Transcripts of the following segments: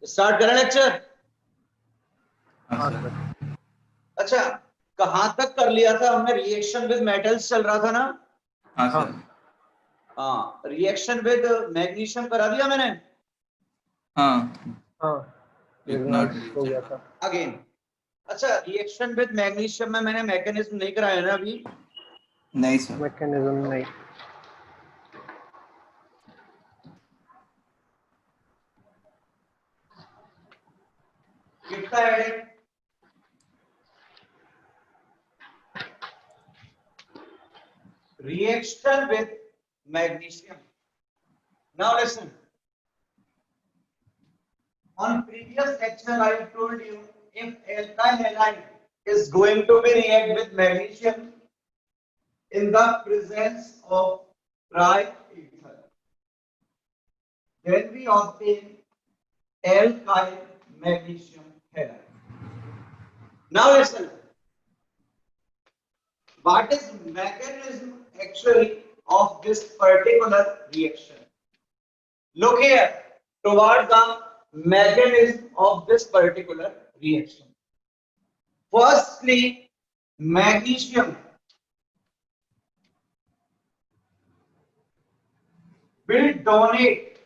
Start करें lecture. हाँ sir. अच्छा, कहां तक कर लिया था हमने? रिएक्शन विद मेटल्स चल रहा था ना? हाँ सर। हाँ, रिएक्शन विद मैग्नीशियम करा दिया मैंने। हाँ हाँ हो गया था अगेन, अच्छा, रिएक्शन विद मैग्नीशियम में मैंने मैकेनिज्म नहीं कराया ना अभी? नहीं सर। मैकेनिज्म नहीं। कितना added? reaction with magnesium. Now listen. On previous lecture, I told you if alkyl halide is going to be react with magnesium in the presence of triether, then we obtain alkyl magnesium halide. Now listen. What is mechanism actually of this particular reaction? Look here toward the mechanism of this particular reaction. Firstly, magnesium will donate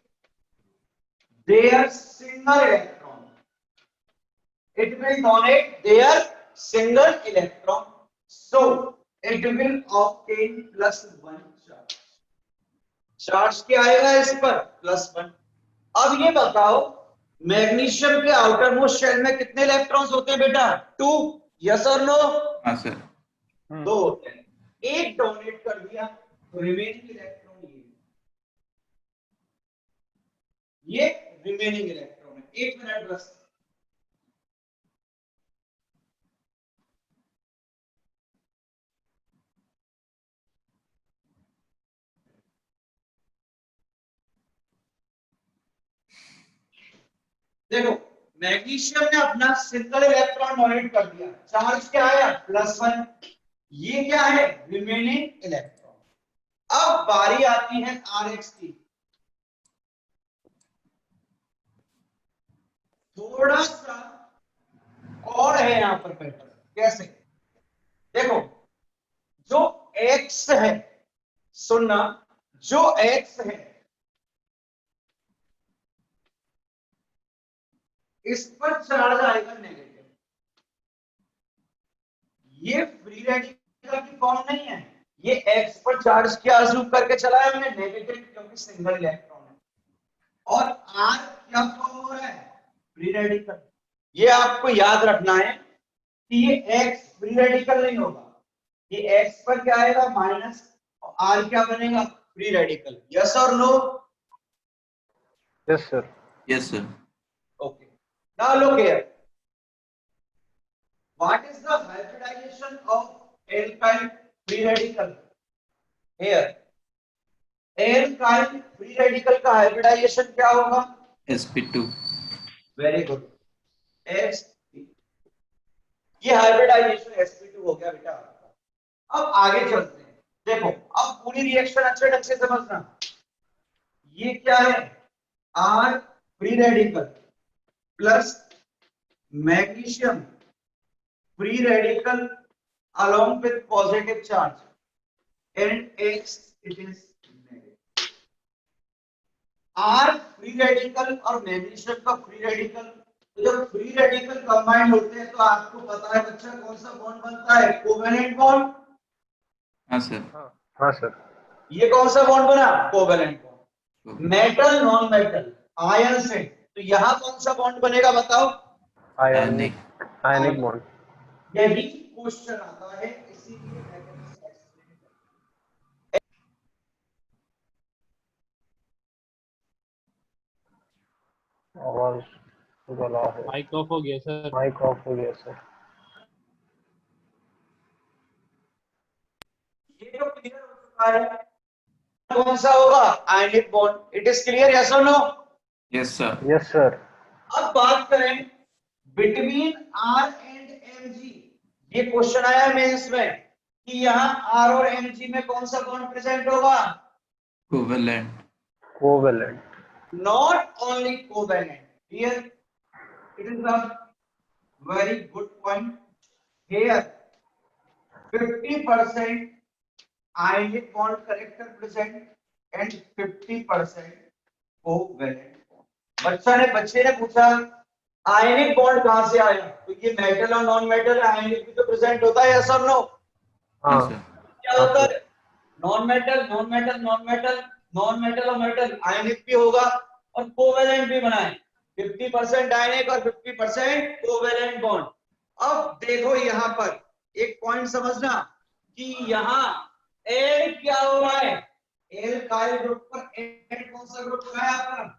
their single electron. It will donate their single electron. So it will obtain +1 charge. Charge क्या आएगा इस पर? +1। अब ये बताओ, magnesium के outer most shell में कितने इलेक्ट्रॉन्स होते हैं बेटा? 2। यस और नो? हाँ सर। 2 होते हैं। एक डोनेट कर दिया तो रिमेनिंग इलेक्ट्रॉन ये रिमेनिंग इलेक्ट्रॉन है। 1 मिनट बस। देखो, मैग्नीशियम ने अपना सिंगल इलेक्ट्रॉन डोनेट कर दिया, चार्ज क्या आया? +1। ये क्या है? Remaining electron. अब बारी आती है आरएक्स की। थोड़ा सा और है यहां पर पैटर्न। कैसे? देखो, जो एक्स है, सुनना, जो एक्स है इस पर चार्ज आएगा नेगेटिव। ये फ्री रेडिकल की फॉर्म नहीं है, ये एक्स पर चार्ज क्या अज्यूम करके चला है हमने? नेगेटिव, क्योंकि सिंगल इलेक्ट्रॉन है। और आर क्या फॉर्म हो रहा है? Free radical. ये आपको याद रखना है कि ये एक्स फ्री रेडिकल नहीं होगा, ये एक्स पर क्या आएगा? माइनस, और आर क्या बनेगा? Free radical. यस और no? Yes sir. Yes sir. Okay. Now look here. What is the hybridization of alkyl free radical? Here. alkyl free radical का hybridization क्या होगा? sp2। Very good. sp। ये hybridization sp2 हो गया बेटा। अब आगे चलते हैं। देखो, अब पूरी रिएक्शन अच्छे ढंग से समझना। ये क्या है? R free radical plus magnesium free radical along with positive charge, and X it is negative. R free radical और magnesium का free radical, तो जब free radical combined होते हैं तो आपको पता है बच्चा कौन सा बॉन्ड बनता है? Covalent bond. हाँ सर। हाँ सर। ये कौन सा बॉन्ड बना? Covalent bond. Metal non metal ion से, तो यहां कौन सा बॉन्ड बनेगा बताओ? Ionic bond. यही क्वेश्चन आता है, इसीलिए आवाज गला है। माइक ऑफ हो गया सर। माइक ऑफ हो गया सर। ये जो क्लियर हो चुका है, कौन सा होगा? Ionic bond. It is clear? Yes और no? Yes sir. Yes sir. अब बात करें between R and M G. ये क्वेश्चन आया है मेंस में कि यहाँ आर और एम जी में कौन सा बॉन्ड प्रेजेंट होगा? Covalent. Covalent. Not only covalent, here It is a very good point. Here 50% ionic bond character present and 50% covalent bond. बच्चे ने पूछा आयनिक बॉन्ड कहां से आया, तो ये मेटल और नॉन मेटल आयनिक भी तो प्रेजेंट होता है, यस और नो? हाँ हाँ सर। क्या होता है? Non metal non metal non metal non metal और मेटल आयनिक भी होगा और कोवेलेंट भी बनाए, 50% आयनिक और 50% कोवेलेंट बॉन्ड। अब देखो यहां पर एक पॉइंट समझना कि यहां एल क्या हो रहा है, एल्काइल ग्रुप पर एल कौन सा ग्रुप हो रहा है आपका?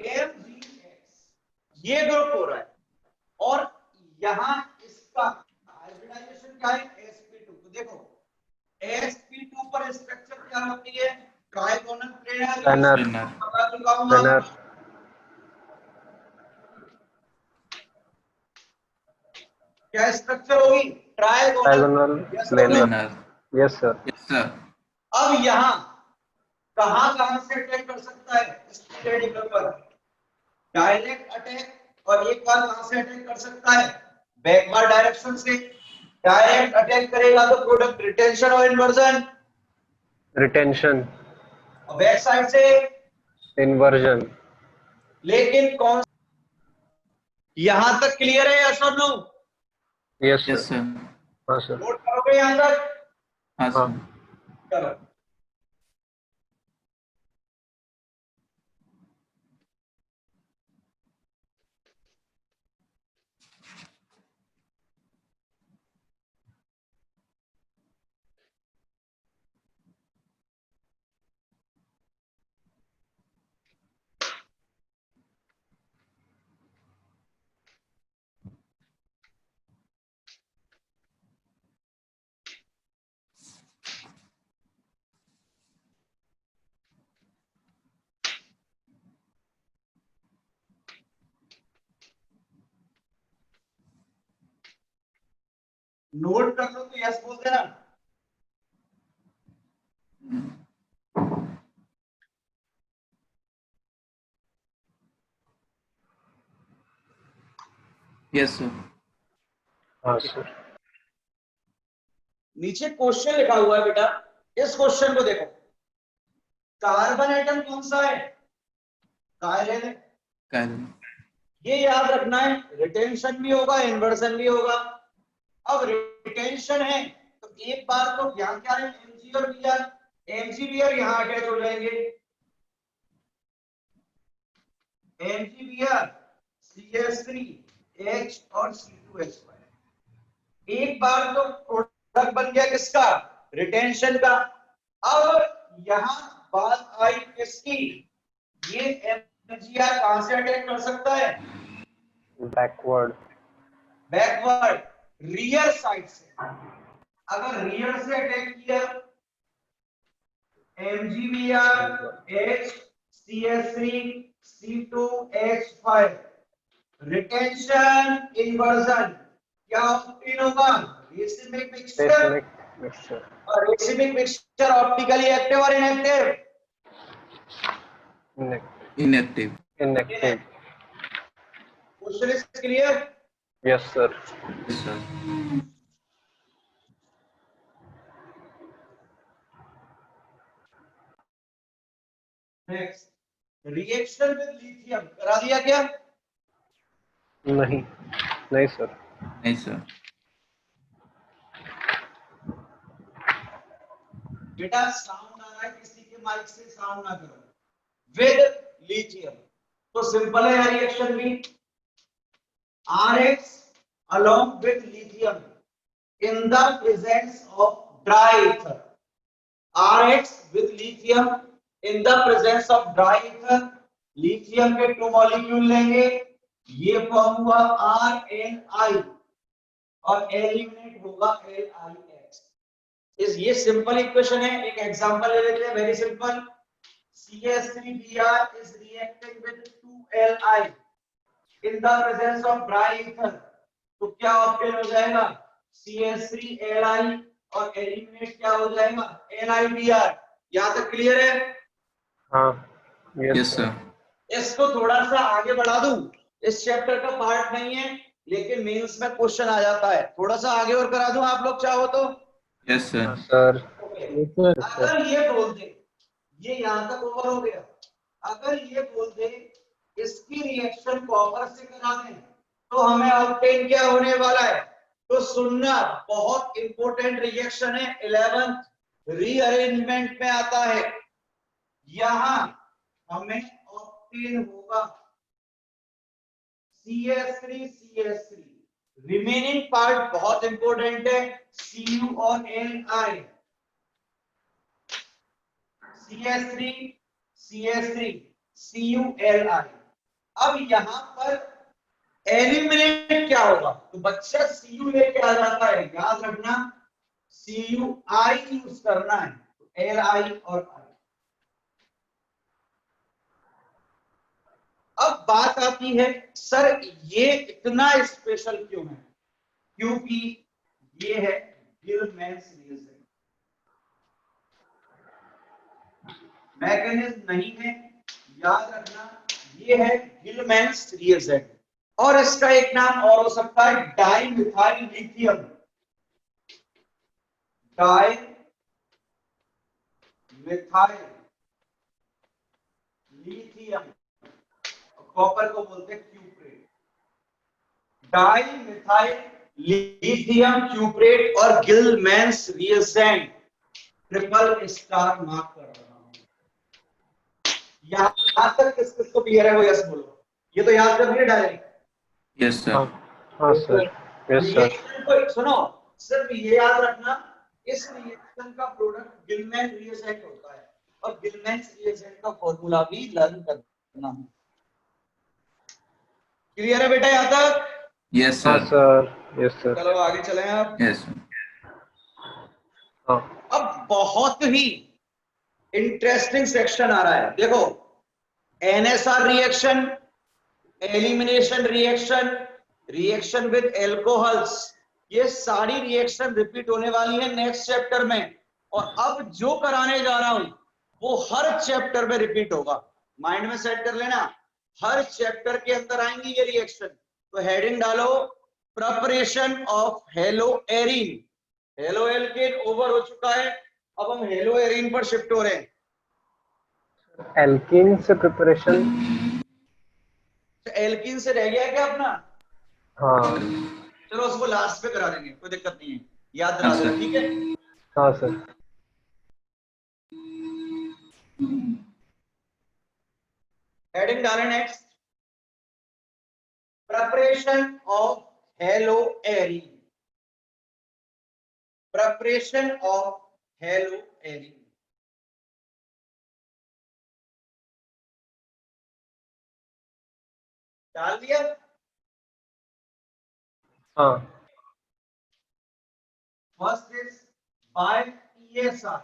MgX, ये ग्रुप हो रहा है और यहां इसका हाइब्रिडाइजेशन क्या है, sp2। तो देखो sp2 पर स्ट्रक्चर क्या होती है, ट्राइगोनल प्लेनर। प्लेनर बता चुका हूं मैं। प्लेनर क्या स्ट्रक्चर होगी, trigonal diagonal planar. Planar. Yes sir. Yes sir. अब यहां कहां से अटैक कर सकता है इसकी रेडिकल पर, डायरेक्ट अटैक, और एक बार कहां से अटैक कर सकता है, बैकवर्ड डायरेक्शन से। डायरेक्ट अटैक करेगा तो प्रोडक्ट रिटेंशन और इन्वर्जन, रिटेंशन और बैक साइड से इन्वर्जन। लेकिन कौन, यहां तक क्लियर है या sir? No? Yes yes sir. Sir. हाँ सर। नोट करोगे यहां तक? हाँ हाँ सर। चलो नोट कर लो तो यस बोल देना। Yes sir. हाँ सर। नीचे क्वेश्चन लिखा हुआ है बेटा, इस क्वेश्चन को देखो। कार्बन एटम कौन सा है, कायरन। कायरन। ये याद रखना है, रिटेंशन भी होगा इन्वर्जन भी होगा। अब रिटेंशन है तो एक बार तो ध्यान क्या है, एमजी और बीआर, एमजी बीआर यहां अटैच हो जाएंगे, एमजी बीआर CH3H और C2H5। एक बार तो प्रोडक्ट बन गया किसका, रिटेंशन का। अब यहां बात आई किसकी, ये एमजीआर कहां से अटैक कर सकता है, बैकवर्ड बैकवर्ड, रियर साइड से। अगर रियर से अटैक किया, MgBr HCH3 C2H5, retention inversion क्या ऑप्टेन होगा, रेसिमिक मिक्सचर। मिक्सचर। और रेसिमिक मिक्सचर ऑप्टिकली एक्टिव और inactive, inactive. Inactive. Question is clear? Yes sir. Yes sir. Next, reaction with lithium करा दिया क्या? नहीं नहीं सर। नहीं सर। बेटा साउंड आ रहा है किसी के माइक से, साउंड ना करो। विद लिथियम तो सिंपल है रिएक्शन भी, RX along with lithium in the presence of dry ether, RX with lithium in the presence of dry ether, lithium के 2 मॉलिक्यूल लेंगे, ये फॉर्म हुआ RNI और एलिमिनेट होगा LiX। ये सिंपल इक्वेशन है। एक एग्जांपल ले लेते हैं, very simple. CH3Br is reacting with 2Li in the presence of dry ether, तो क्या ऑप्टेन हो जाएगा, CH3Li और एलिमिनेट क्या हो जाएगा, NiBr। यहां तक क्लियर है? हाँ यस सर। इसको थोड़ा सा आगे बढ़ा दूं, इस चैप्टर का पार्ट नहीं है लेकिन मेंस में क्वेश्चन आ जाता है, थोड़ा सा आगे और करा दूं आप लोग चाहो तो। यस हाँ सर। सर। Okay. अगर ये बोल दे, ये यहां तक ओवर हो गया, अगर ये बोल दे इसकी रिएक्शन कॉपर से करा दें तो हमें ऑब्टेन क्या होने वाला है, तो सुनना, बहुत इंपॉर्टेंट रिएक्शन है, 11th रीअरेंजमेंट में आता है, यहां हमें ऑब्टेन होगा CS3 रिमेनिंग पार्ट बहुत इंपॉर्टेंट है, Cu और Ni, CS3 CuLi। अब यहां पर एलिमिनेट क्या होगा, तो बच्चा Cu लेके आ जाता है, याद रखना Cui यूज करना है, तो Li और I। अब बात आती है सर ये इतना स्पेशल क्यों है, क्योंकि ये है गिल-मैन्स रिएक्शन, मैकेनिज्म नहीं है, याद रखना ये है गिल-मैन्स रिएक्शन, और इसका एक नाम और हो सकता है dimethyl lithium, dimethyl lithium, copper को बोलते हैं क्यूप्रेट, डाइमिथाइल लिथियम क्यूप्रेट और गिल-मैन्स रिएक्शन, ट्रिपल स्टार मार्क कर रहा हूं। यहां तक किसको क्लियर है वो यस बोलो, ये तो याद कर लिया डायरेक्ट। Yes sir. हाँ सर। Yes sir. रिएक्शन को सुनो, सिर्फ ये याद रखना इस रिएक्शन का प्रोडक्ट गिलमैन रिएजेंट होता है, और गिलमैन रिएजेंट का फॉर्मूला भी लर्न करना। क्लियर है बेटा यहां तक? यस हाँ सर। सर। Yes sir. चलो आगे चलें आप। यस। हाँ अब बहुत ही इंटरेस्टिंग सेक्शन आ रहा है, देखो NSR reaction, elimination reaction, reaction with alcohols, ये सारी रिएक्शन रिपीट होने वाली है नेक्स्ट चैप्टर में, और अब जो कराने जा रहा हूं वो हर चैप्टर में रिपीट होगा, माइंड में सेट कर लेना, हर चैप्टर के अंदर आएंगी ये रिएक्शन। तो हेडिंग डालो preparation of hello arene, halo alkane over हो चुका है, अब हम हेलो एरीन पर शिफ्ट हो रहे हैं। एल्कीन से प्रिपरेशन। तो एल्कीन से रह गया है क्या अपना? हाँ। चलो उसको लास्ट पे करा देंगे, कोई दिक्कत नहीं है, याद दिला हाँ देना, सर। ठीक है। हाँ सर। हेडिंग डालें next, preparation of hello arene, preparation of hello arene. डाल दिया? हाँ। First is by ESR,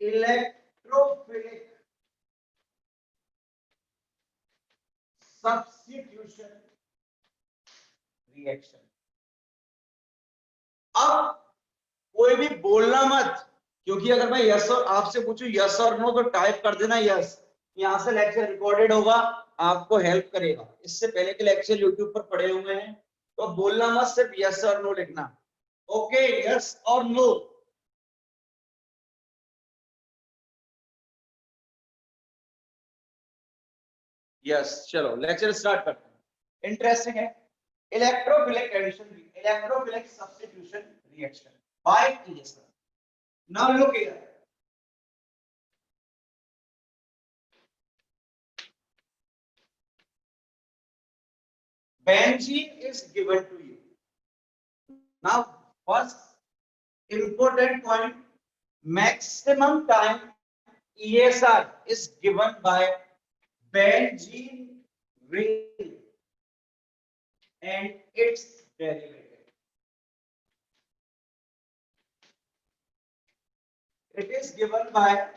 electrophilic substitution reaction. अब कोई भी बोलना मत, क्योंकि अगर मैं यस और आपसे पूछूं यस और नो तो टाइप कर देना यस, यहां से लेक्चर रिकॉर्डेड होगा, आपको हेल्प करेगा, इससे पहले के लेक्चर यूट्यूब पर पड़े हुए हैं, तो बोलना मत, सिर्फ यस और नो लिखना, ओके, यस और नो। यस, चलो लेक्चर स्टार्ट करते हैं, इंटरेस्टिंग है, electrophilic addition, electrophilic substitution reaction by ESR। Now look here, benzene is given to you. Now first important point, maximum time ESR is given by benzene ring and its derivative. It is given by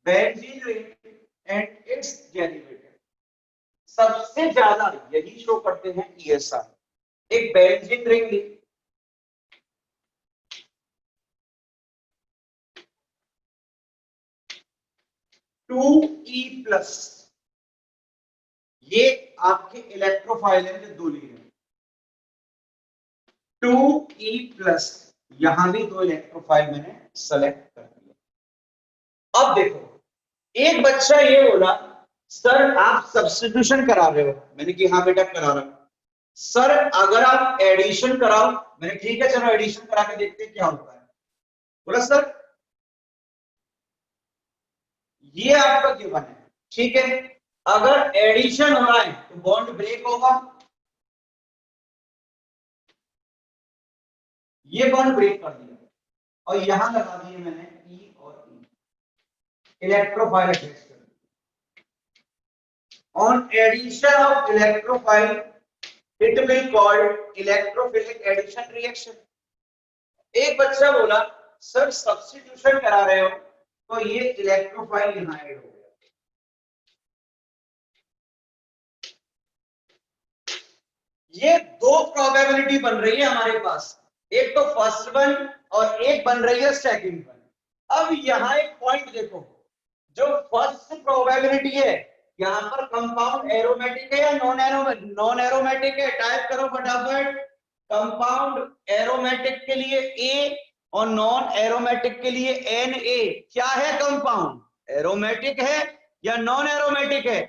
benzene ring and its derivative. सबसे ज्यादा यही show करते हैं ESR, एक benzene ring ली, 2E+, ये आपके electrophile है जो 2 लिए हैं। 2E+, यहां भी 2 इलेक्ट्रोफाइल मैंने सेलेक्ट कर दिया। अब देखो, एक बच्चा ये बोला सर आप सब्स्टिट्यूशन करा रहे हो, मैंने कि हाँ बेटा करा रहा हूं। सर अगर आप एडिशन कराओ, मैंने ठीक है चलो एडिशन करा के देखते हैं क्या होता है। बोला सर ये आपका गिवन है, ठीक है, अगर एडिशन हो रहा है तो बॉन्ड ब्रेक होगा, ये बॉन्ड ब्रेक कर दिया और यहां लगा दिए मैंने ई और ई, इलेक्ट्रोफाइल अटैच कर दिया। On addition of electrophile it will be called electrophilic addition reaction. एक बच्चा बोला सर सब्स्टिट्यूशन करा रहे हो तो ये इलेक्ट्रोफाइल यहां ऐड हो गया। ये 2 प्रोबेबिलिटी बन रही है हमारे पास, एक तो फर्स्ट वन और एक बन रही है सेकंड वन। अब यहां एक पॉइंट देखो, जो फर्स्ट प्रोबेबिलिटी है यहां पर कंपाउंड एरोमेटिक है या नॉन एरोमेटिक है, टाइप करो फटाफट। कंपाउंड एरोमेटिक के लिए ए और नॉन एरोमेटिक के लिए Na। क्या है कंपाउंड, एरोमेटिक है या नॉन एरोमेटिक है?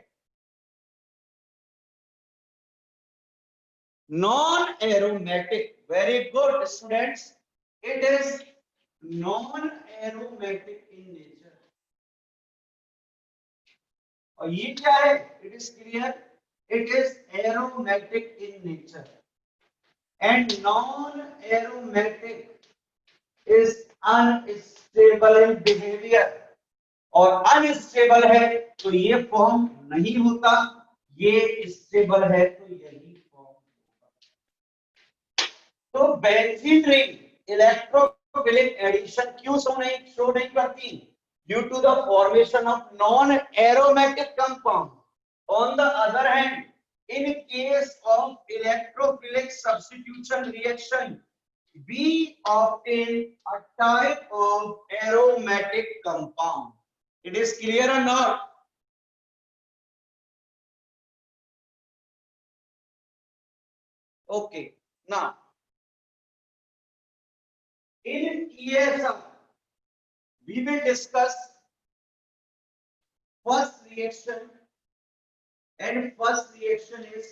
Non aromatic. Very good students, it is non aromatic in nature. और ये क्या है, it is clear, it is aromatic in nature and non aromatic is unstable in behaviour. और अनस्टेबल है तो ये फॉर्म नहीं होता, ये स्टेबल है तो यही फॉर्म होगा। तो बेंजीन रिंग इलेक्ट्रोफिलिक एडिशन क्यों शो नहीं करती? Due to the formation of non aromatic compound. On the other hand, in case of electrophilic substitution reaction, we obtain a type of aromatic compound. It is clear or not? Okay, now in ESR we will discuss first reaction, and first reaction is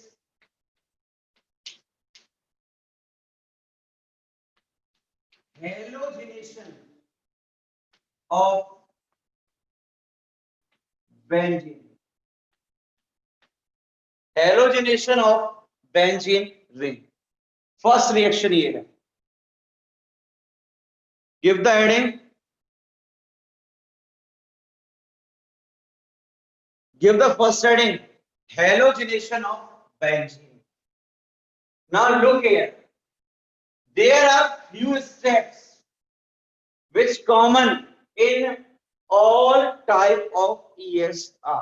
halogenation of benzene. Halogenation of benzene ring. First reaction ये है. Give the heading. Give the first heading. Halogenation of benzene. Now look here. There are few steps which common in all type of ESR.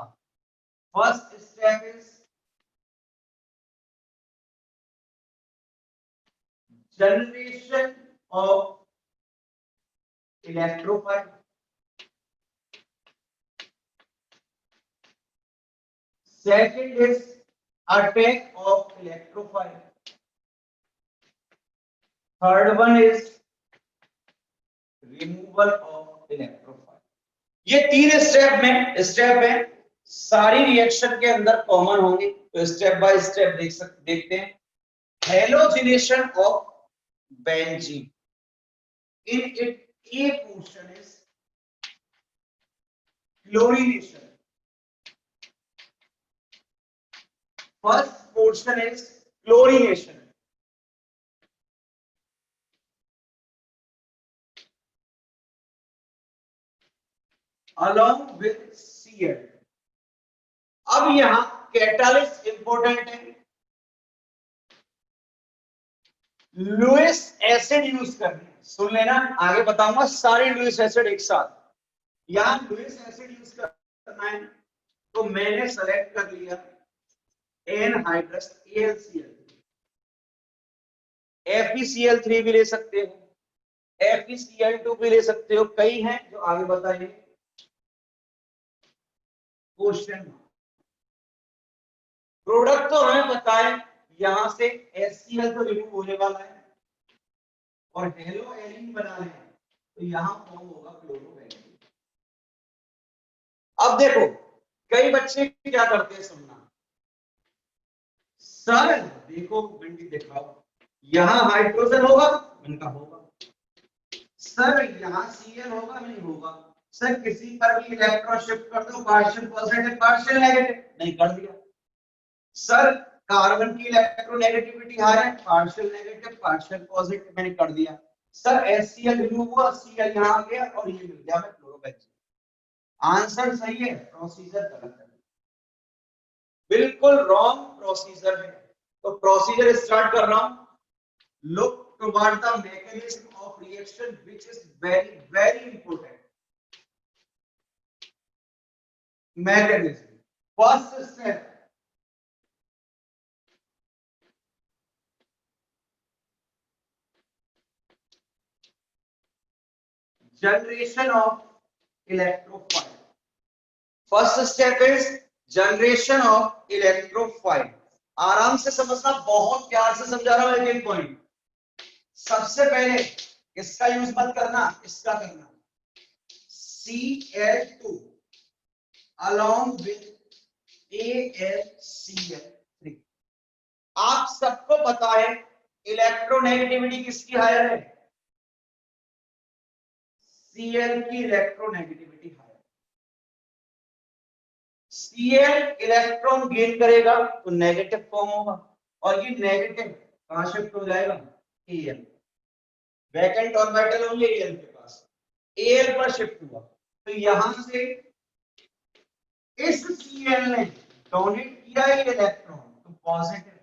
First step is generation of electrophile. Second is attack of electrophile. Third one is removal of electrophile. ये 3 step में सारी reaction के अंदर common होंगे, तो step by step देखते हैं। Halogenation of benzene, in it A portion is chlorination, first portion is chlorination, along with Cl. अब यहां कैटालिस्ट इंपॉर्टेंट है, लुईस एसिड यूज करना है। सुन लेना, आगे बताऊंगा सारे लुईस एसिड एक साथ। यहां लुईस एसिड यूज करना है तो मैंने सेलेक्ट कर लिया एनहाइड्रस AlCl। FeCl3 भी ले सकते हो, FeCl2 भी ले सकते हो, कई हैं जो आगे बताएंगे। Question mark. प्रोडक्ट तो हमें पता है, यहां से HCl तो रिमूव होने वाला है और हेलो एलिन बना है, तो यहां फॉर्म होगा क्लोरोबेंजीन। अब देखो कई बच्चे क्या करते हैं, सुनना सर देखो घंटी दिखाओ, यहां हाइड्रोजन होगा, इनका होगा सर, यहां Cl होगा नहीं होगा सर, किसी पर भी इलेक्ट्रॉन शिफ्ट कर दो, पार्शियल पॉजिटिव पार्शियल नेगेटिव, नहीं कर दिया सर, कार्बन की इलेक्ट्रोनेगेटिविटी हाई है, पार्शियल नेगेटिव पार्शियल पॉजिटिव, मैंने कर दिया सर, HCl रिमूव हुआ, Cl यहां आ गया और ये मिल गया हमें क्लोरोबेंजीन। आंसर सही है, प्रोसीजर गलत है, बिल्कुल रॉन्ग प्रोसीजर है। तो प्रोसीजर स्टार्ट कर रहा हूं, look toward the mechanism of reaction which is very very important. Mechanism, first step, generation of electrophile. First step is generation of electrophile. आराम से समझना, बहुत प्यार से समझा रहा हूं एक पॉइंट। सबसे पहले इसका यूज मत करना, इसका करना, Cl2 along with AlCl3। आप सबको पता है इलेक्ट्रोनेगेटिविटी किसकी हायर है, Cl की electronegativity higher. Cl electron gain करेगा तो नेगेटिव फॉर्म होगा, और ये नेगेटिव कहां शिफ्ट हो जाएगा, Al, वैकेंट ऑर्बिटल होंगे Al के पास, Al पर शिफ्ट हुआ, तो यहां से इस Cl ने डोनेट किया ये इलेक्ट्रॉन तो पॉजिटिव,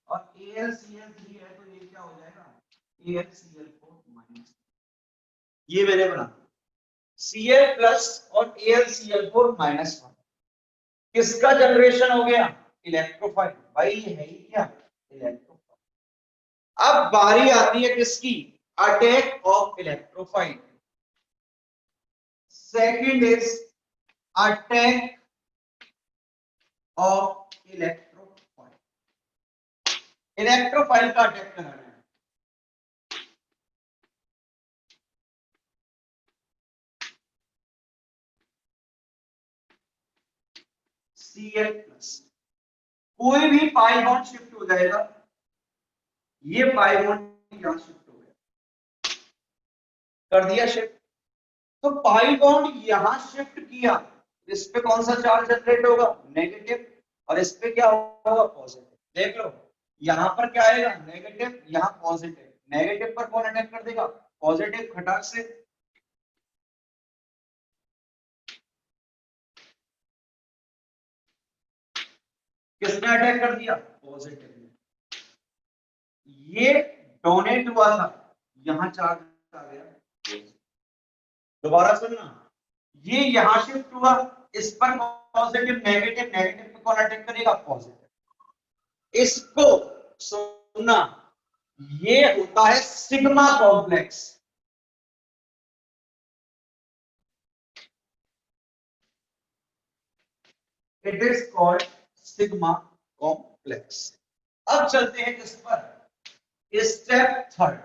और AlCl3 है तो ये क्या हो जाएगा, AlCl4-। ये मैंने बना Cl प्लस और AlCl4-1। किसका जनरेशन हो गया, इलेक्ट्रोफाइल, भाई ये है ही क्या, इलेक्ट्रोफाइल। अब बारी आती है किसकी, attack of electrophile. Second is attack of electrophile. Electrophile का अटैक कराना है, Cl प्लस, कोई भी पाई बॉन्ड शिफ्ट हो जाएगा, ये पाई बॉन्ड यहां शिफ्ट हो गया, कर दिया शिफ्ट, तो पाई बॉन्ड यहां शिफ्ट किया, इस पे कौन सा चार्ज जनरेट होगा, नेगेटिव, और इस पे क्या होगा, पॉजिटिव। देख लो यहां पर क्या आएगा, नेगेटिव, यहां पॉजिटिव, नेगेटिव पर कौन अटैक कर देगा, पॉजिटिव, खटाक से। किसने अटैक कर दिया, पॉजिटिव ने। ये डोनेट हुआ था, यहां चार्ज आ गया, दोबारा सुनना, ये यहां शिफ्ट हुआ, इस पर पॉजिटिव नेगेटिव, नेगेटिव पे कौन अटैक करेगा, पॉजिटिव। इसको सुनना, ये होता है sigma complex. It is called sigma complex. अब चलते हैं किस पर, step third,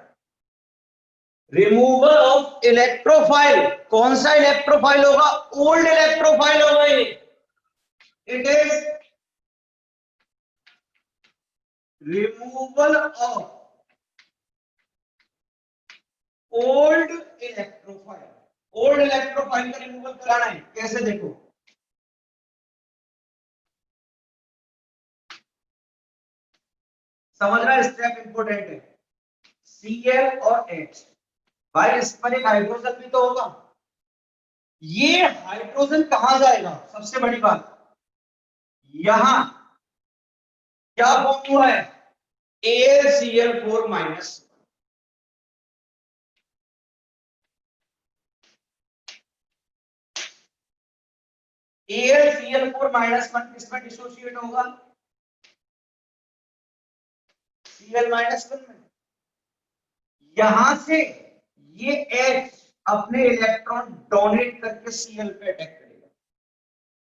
removal of electrophile. कौन सा इलेक्ट्रोफाइल होगा, ओल्ड इलेक्ट्रोफाइल होगा ये, it is removal of old electrophile. Old electrophile का रिमूवल कराना है, कैसे देखो, समझना, स्टेप इंपोर्टेंट है। Cl और H, भाई इस पर एक हाइड्रोजन भी तो होगा, ये हाइड्रोजन कहां जाएगा, सबसे बड़ी बात, यहां क्या फॉर्म हुआ है, AlCl4-। AlCl4-1 किसमें डिसोसिएट होगा, Cl-1 में। यहां से ये H अपने इलेक्ट्रॉन डोनेट करके Cl पे अटैक करेगा,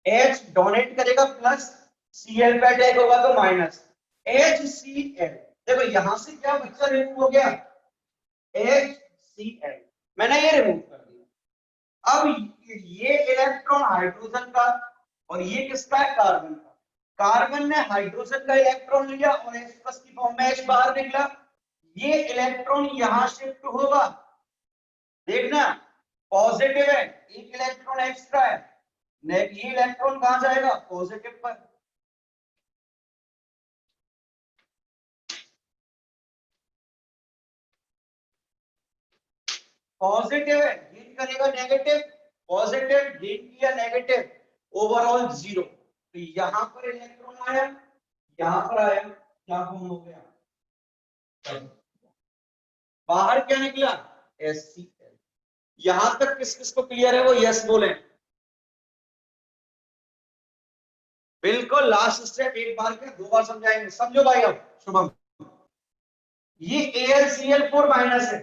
H डोनेट करेगा प्लस, Cl पे अटैक होगा तो माइनस, HCl। देखो यहां से क्या बच्चा रिमूव हो गया, HCl, मैंने ये रिमूव कर दिया। अब ये इलेक्ट्रॉन हाइड्रोजन का और ये किसका है, कार्बन का। कार्बन ने हाइड्रोजन का इलेक्ट्रॉन लिया और H+ की फॉर्म में H बाहर निकला, ये इलेक्ट्रॉन यहां शिफ्ट होगा, देखना पॉजिटिव है, एक इलेक्ट्रॉन एक्स्ट्रा है, ये इलेक्ट्रॉन कहां जाएगा, पॉजिटिव पर। पॉजिटिव है, गेन करेगा नेगेटिव, पॉजिटिव गेन किया नेगेटिव, ओवरऑल 0। तो यहां पर इलेक्ट्रॉन आया, यहां पर आया, क्या फॉर्म हो गया, बाहर क्या निकला, HCl। यहां तक किस किस को क्लियर है, वो यस बोले। बिल्कुल लास्ट स्टेप, एक बार क्या दो बार समझाएंगे, समझो भाई। अब शुभम, ये AlCl4 माइनस है,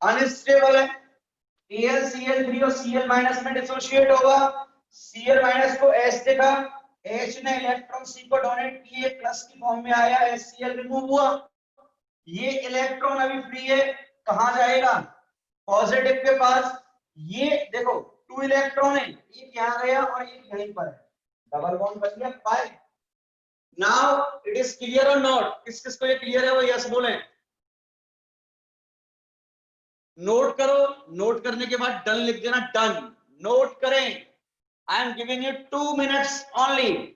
अनस्टेबल है, AlCl3 और Cl माइनस में डिसोशिएट होगा, Cl माइनस को H देखा, H ने इलेक्ट्रॉन C को डोनेट किए, प्लस की फॉर्म में आया, HCl रिमूव हुआ, ये इलेक्ट्रॉन अभी फ्री है, कहां जाएगा, पॉजिटिव के पास। ये देखो 2 इलेक्ट्रॉन है, एक यहां गया और एक यहीं पर है, डबल बॉन्ड बन गया, पाई। नाउ इट इज क्लियर और नॉट, किस किस को ये क्लियर है वो यस बोले। नोट करो, नोट करने के बाद डन लिख देना, डन। नोट करें, I am giving you 2 minutes only.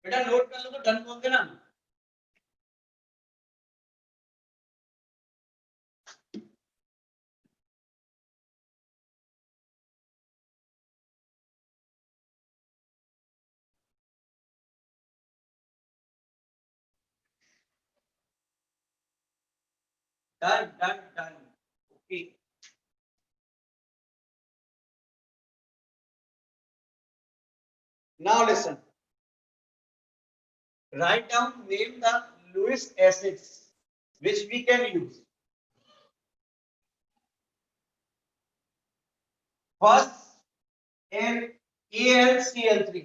बेटा नोट कर लो तो डन बोल देना। Done done done, okay. Now listen, write down, name the Lewis acids which we can use. First in AlCl3,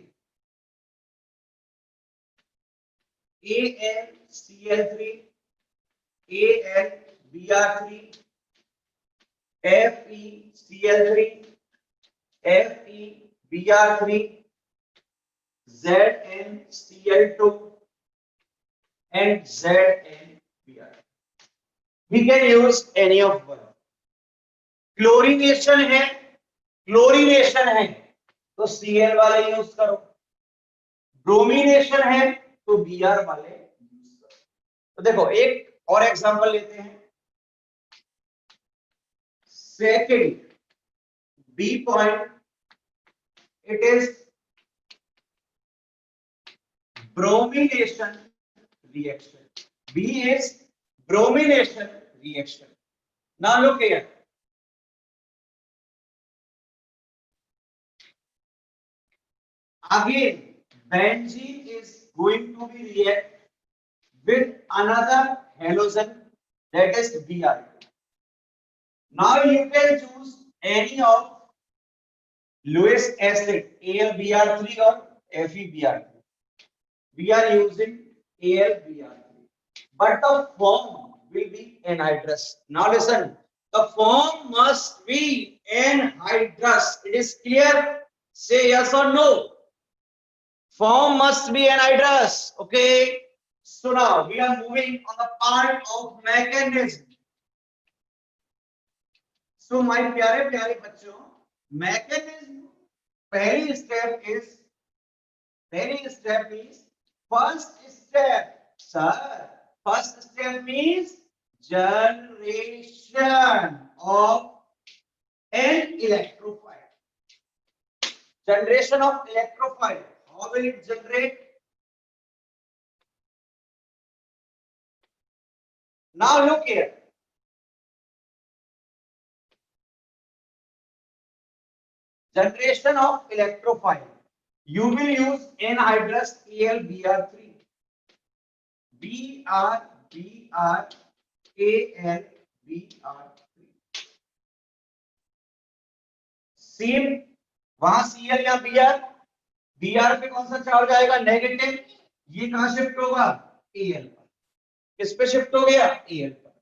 AlCl3, AlBr3, FeCl3, FeBr3, ZnCl2 and ZnBr. We can use any of one. Chlorination है, chlorination है तो Cl वाले use करो, bromination है तो Br वाले use करो। तो देखो एक और एग्जांपल लेते हैं, second B point, it is bromination reaction. B is bromination reaction. Now look here. Again, benzene is going to be react with another halogen, that is Br. Now you can choose any of Lewis acid, AlBr3 or FeBr3. We are using AlBr3, but the form will be anhydrous. Now listen, the form must be anhydrous. It is clear? Say yes or no. Form must be anhydrous. Okay. So now we are moving on the part of mechanism. So my प्यारे प्यारे बच्चों, mechanism, पहली step is first step, sir first step means generation of an electrophile. Generation of electrophile. How will it generate? Now look here. Generation of electrophile. You will use anhydrous AlBr3. AlBr3. Same वहां Cl या Br पे कौन सा charge आएगा? Negative. ये कहां shift होगा? Al पर। किस पे शिफ्ट हो गया? Al पर।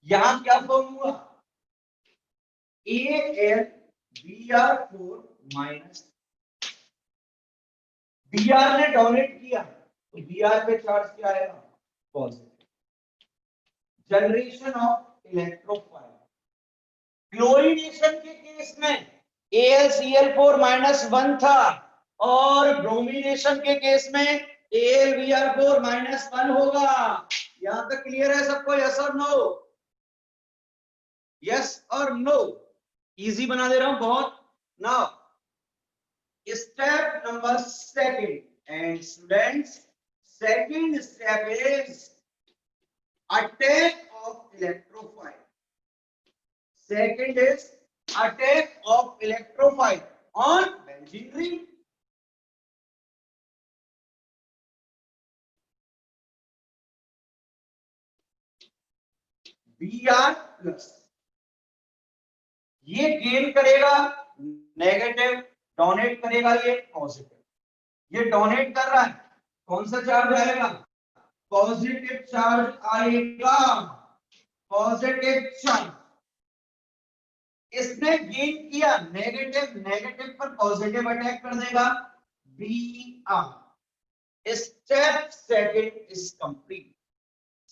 यहां क्या फॉर्म हुआ? AlBr4 minus. Br ने डोनेट किया तो Br पे चार्ज क्या आएगा? Positive. Generation of electrophile. Chlorination के केस में AlCl4 माइनस 1 था और ब्रोमिनेशन के केस में AlBr4 माइनस 1 होगा। यहां तक क्लियर है सबको? यस और नो? यस और नो? इजी बना दे रहा हूं बहुत। Now step number second, and students second step is attack of electrophile. Second is attack of electrophile on benzene ring. Br plus ये गेन करेगा नेगेटिव, डोनेट करेगा ये पॉजिटिव। ये डोनेट कर रहा है, कौन सा चार्ज आएगा? पॉजिटिव चार्ज आएगा, पॉजिटिव चार्ज। इसने गेन किया नेगेटिव, नेगेटिव पर पॉजिटिव अटैक कर देगा। Br। Step second is complete.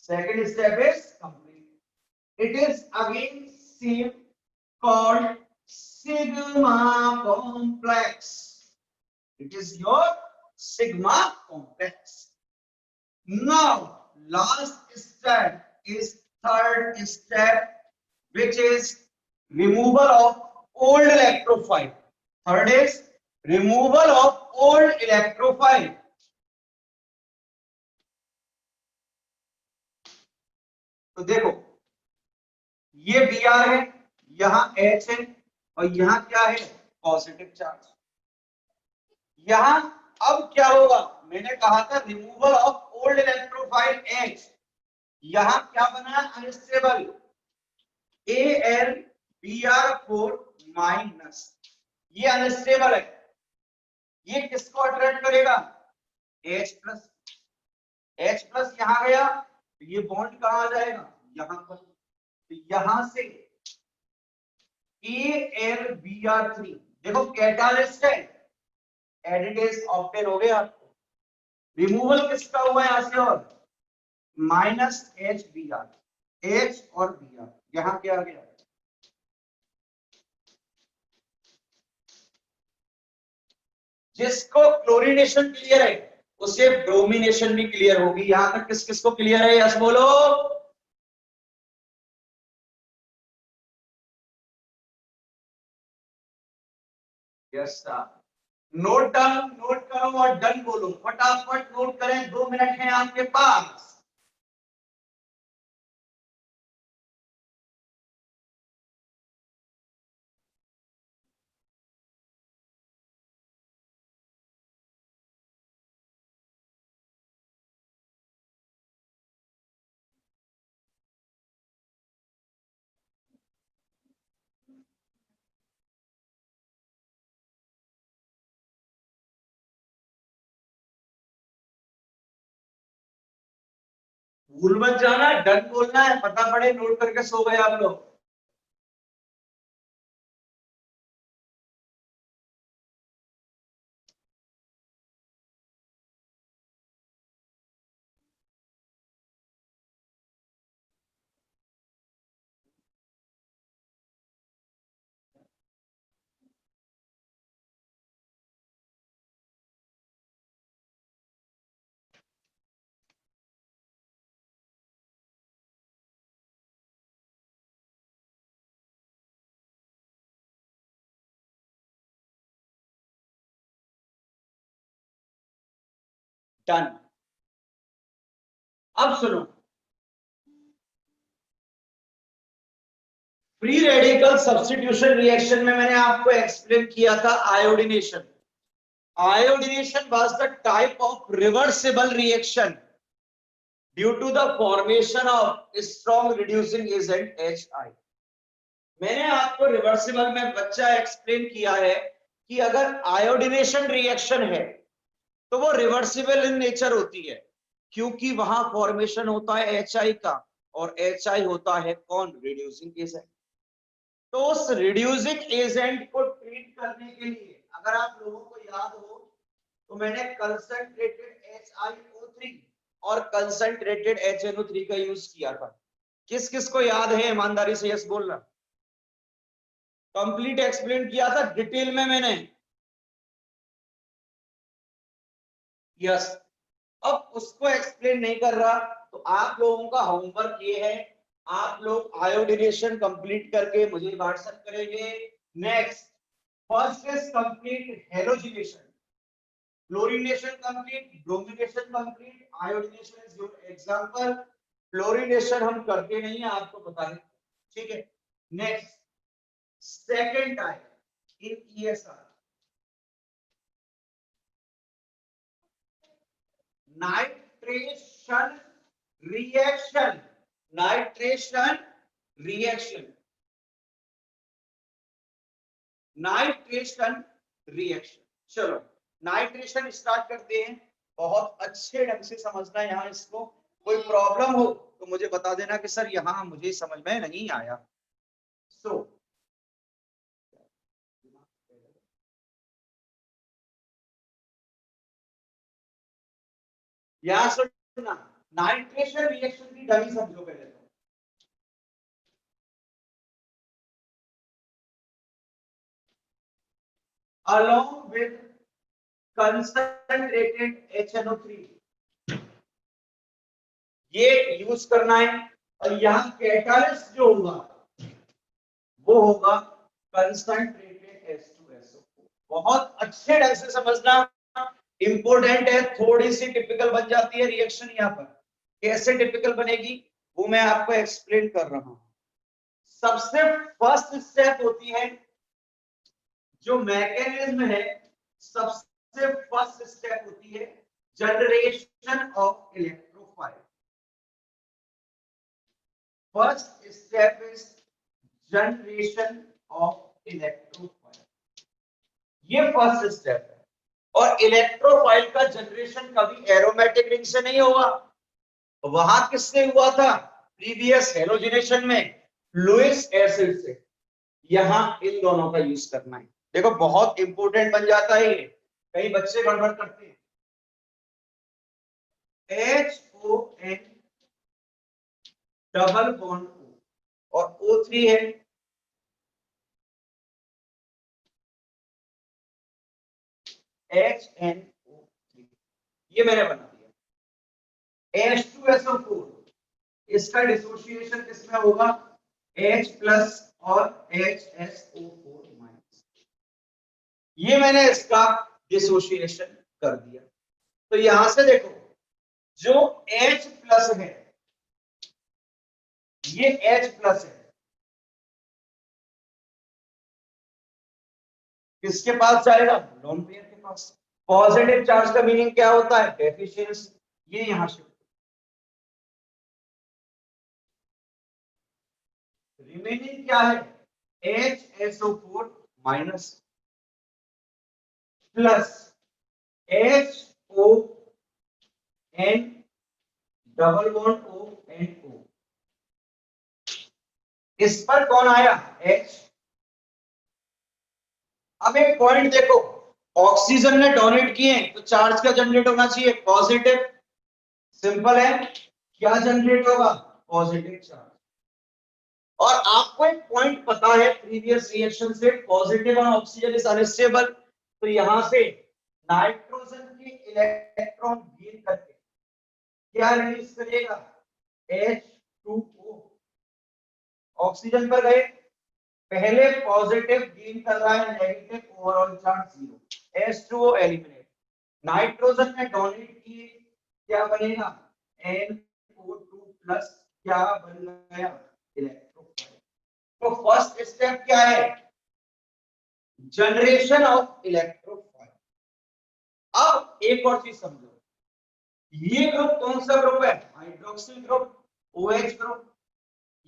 Second step is complete. It is again same, called sigma complex. It is your sigma complex. Now last step is third step, which is removal of old electrophile. Third is removal of old electrophile. तो देखो ये Br है, यहां H है और यहां क्या है? Positive charge. यहां अब क्या होगा? मैंने कहा था removal of old electrophile H। यहां क्या बना? Unstable AlBr4 minus. ये अनस्टेबल है, ये किसको अट्रैक्ट करेगा? H plus. H प्लस यहां गया तो ये बॉन्ड कहां आ जाएगा? यहां पर। तो यहां से AlBr3 देखो कैटालिस्ट है, एडिटेज ऑप्टेन हो गया आपको। रिमूवल किसका हुआ है यहां से? और माइनस HBr, H और Br यहां क्या आ गया? जिसको क्लोरीनेशन क्लियर है उसे ब्रोमिनेशन भी क्लियर होगी। यहां तक किस किस को क्लियर है? यस बोलो। Yes sir. Note down, note करो और डन बोलो। फटाफट नोट करें, 2 मिनट हैं आपके पास। भूल मत जाना, डन बोलना है। पता पड़े नोट करके सो गए आप लोग। डन। अब सुनो, फ्री रेडिकल सब्स्टिट्यूशन रिएक्शन में मैंने आपको एक्सप्लेन किया था iodination. Iodination was the type of reversible reaction due to the formation of strong reducing agent HI। मैंने आपको रिवर्सिबल में बच्चा एक्सप्लेन किया है कि अगर आयोडीनेशन रिएक्शन है तो वो रिवर्सिबल इन नेचर होती है, क्योंकि वहां फॉर्मेशन होता है HI का, और HI होता है कौन? Reducing agent. तो उस रिड्यूसिंग एजेंट को ट्रीट करने के लिए, अगर आप लोगों को याद हो तो मैंने कंसंट्रेटेड HiO3 और कंसंट्रेटेड HNO3 का यूज किया था। किस किस को याद है? ईमानदारी से यस बोलना। कंप्लीट एक्सप्लेन किया था डिटेल में मैंने। यस। अब उसको एक्सप्लेन नहीं कर रहा, तो आप लोगों का होमवर्क ये है, आप लोग आयोडीनेशन कंप्लीट करके मुझे व्हाट्सएप करेंगे। Next, first is complete halogenation, fluorination complete, bromination complete, iodination is your example. Fluorination हम करते नहीं है, आपको पता है, ठीक है। Next, second type in ESR, nitration reaction. Nitration reaction, nitration reaction. चलो नाइट्रेशन स्टार्ट करते हैं। बहुत अच्छे ढंग से समझना है यहाँ इसको। कोई प्रॉब्लम हो तो मुझे बता देना कि सर यहाँ मुझे समझ में नहीं आया। सो यहाँ सुनना, नाइट्रेशन रिएक्शन की डमी समझो पहले तो। along with concentrated HNO3 ये यूज करना है। और यहाँ कैटालिस्ट जो होगा वो होगा कंसंट्रेटेड H2SO। बहुत अच्छे ढंग से समझना, इंपोर्टेंट है। थोड़ी सी टिपिकल बन जाती है रिएक्शन यहाँ पर। कैसे टिपिकल बनेगी वो मैं आपको एक्सप्लेन कर रहा हूं। सबसे फर्स्ट स्टेप होती है, जो मैकेनिज्म है, सबसे फर्स्ट स्टेप होती है generation of electrophile. First step is generation of electrophile, ये फर्स्ट स्टेप है। और इलेक्ट्रोफाइल का जनरेशन कभी एरोमेटिक रिंग से नहीं होगा। वहां किससे हुआ था? प्रीवियस हेलोजिनेशन में लुईस एसिड से। यहां इन दोनों का यूज करना है। देखो बहुत इंपॉर्टेंट बन जाता है ये, कई बच्चे गड़बड़ करते हैं। HON डबल बॉन्ड O और O3 है, HNO3, ये मैंने बना दिया। H2SO4, इसका डिसोसिएशन किसमें होगा? H प्लस और HSO4 माइनस। ये मैंने इसका डिसोसिएशन कर दिया। तो यहां से देखो, जो H प्लस है ये H प्लस है, किसके पास जाएगा? लोन पेयर के पास। पॉजिटिव चार्ज का मीनिंग क्या होता है? डेफिशिएंस। ये यहां से रिमेनिंग क्या है? HSO4 minus plus HON double bond O। इस पर कौन आया? H। अब एक पॉइंट देखो, ऑक्सीजन ने डोनेट किए तो चार्ज का जनरेट होना चाहिए पॉजिटिव। सिंपल है, क्या जनरेट होगा? Positive charge. और आपको एक पॉइंट पता है प्रीवियस रिएक्शन से, पॉजिटिव और ऑक्सीजन इज अनस्टेबल। तो यहां से नाइट्रोजन के इलेक्ट्रॉन गेन करके क्या रिलीज करेगा? H2O। ऑक्सीजन पर गए, पहले पॉजिटिव गेन कर रहा है, negative overall charge 0, H2O eliminate. Nitrogen में डोनेट किए, क्या बनेगा, NO2 प्लस, क्या बन गया, इलेक्ट्रोफाइल। तो फर्स्ट स्टेप क्या है, जनरेशन ऑफ इलेक्ट्रोफाइल। अब एक और चीज समझो, ये ग्रुप कौन सा ग्रुप है, हाइड्रोक्सिल ग्रुप, OH ग्रुप।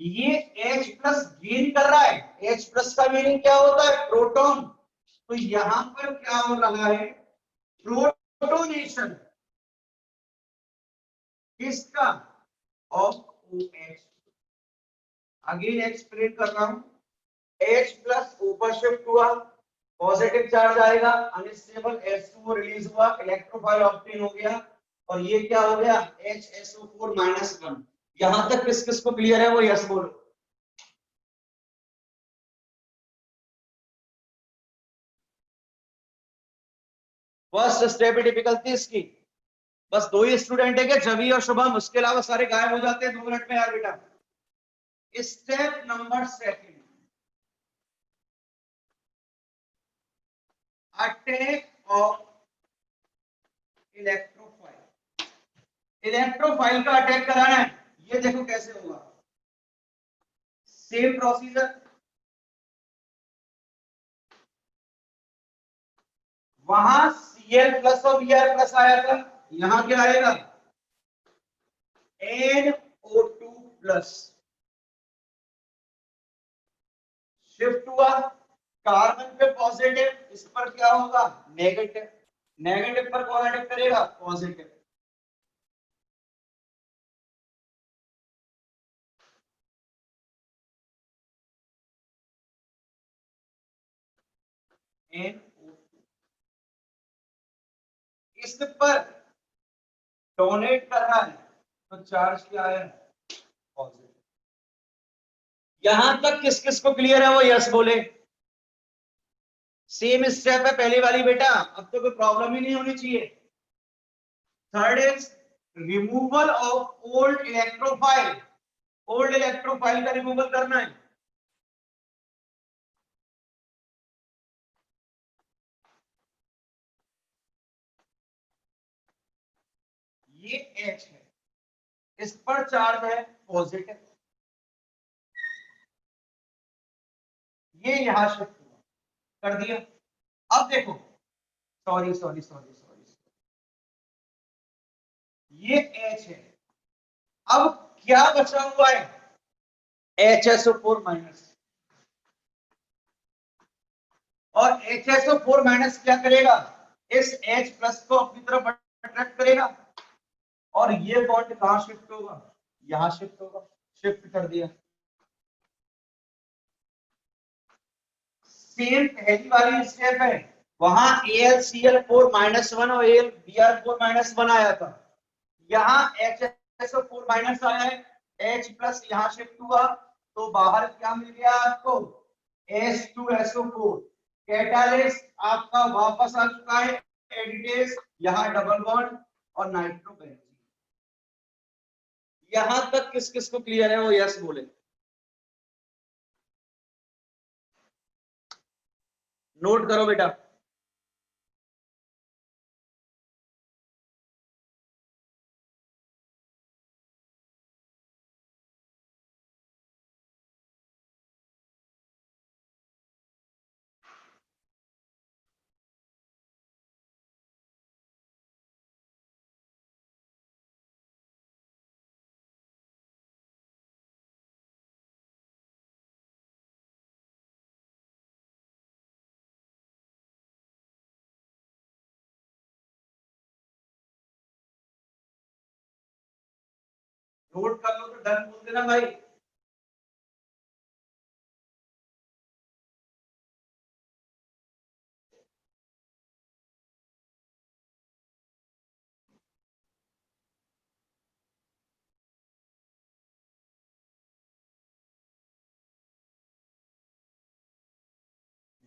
ये H प्लस गेन कर रहा है, H प्लस का मीनिंग क्या होता है, प्रोटॉन। तो यहां पर क्या हो रहा है, प्रोटोनेशन किसका, ऑफ OH। अगेन एक्सप्लेन कर रहा हूं, H प्लस ऊपर शिफ्ट हुआ, पॉजिटिव चार्ज आएगा, अनस्टेबल H2O रिलीज हुआ, इलेक्ट्रोफाइल ऑब्टेन हो गया, और ये क्या हो गया, HSO4-1। यहां तक किस किस को क्लियर है, वो यस बोलो। फर्स्ट स्टेप की डिफिकल्टी इसकी, बस दो ही स्टूडेंट है क्या, जवी और शुभम, उसके अलावा सारे गायब हो जाते हैं 2 मिनट में यार बेटा। Step number second, attack of electrophile. Electrophile का अटैक कराना है, ये देखो कैसे होगा, सेम प्रोसीजर, वहां Cl प्लस और Br प्लस आया था, यहां क्या आएगा, NO2 प्लस, शिफ्ट हुआ, कार्बन पे पॉजिटिव, इस पर क्या होगा, नेगेटिव, नेगेटिव पर कौन अटैक करेगा, पॉजिटिव। NO2 इस पर डोनेट कर रहा है, तो चार्ज क्या है, पॉजिटिव। यहां तक किस किस को क्लियर है, वो यस बोले। सेम स्टेप है पहली वाली बेटा, अब तो कोई प्रॉब्लम ही नहीं होनी चाहिए। Third is removal of old electrophile, old electrophile का रिमूवल करना है। ये H है, इस पर चार्ज है पॉजिटिव, ये यहां शिफ्ट हुआ, कर दिया। अब देखो, सॉरी सॉरी सॉरी सॉरी, ये H है, अब क्या बचा हुआ है, HSO4-, और HSO4- क्या करेगा, इस H प्लस को अपनी तरफ अट्रैक्ट करेगा, और ये बॉन्ड कहां शिफ्ट होगा, यहां शिफ्ट होगा, शिफ्ट कर दिया। सेम पहली वाली स्टेप है, वहां AlCl4-1 और AlBr4-1 आया था, यहाँ HSO4- आया है, H प्लस यहाँ शिफ्ट हुआ, तो बाहर क्या मिल गया आपको, H2SO4। कैटालिस्ट आपका वापस आ चुका है, एडिटेज, यहाँ डबल बॉन्ड और नाइट्रोबेंजीन। यहां तक किस किस को क्लियर है, वो यस बोले। नोट करो बेटा, नोट कर लो तो डन बोल देना भाई।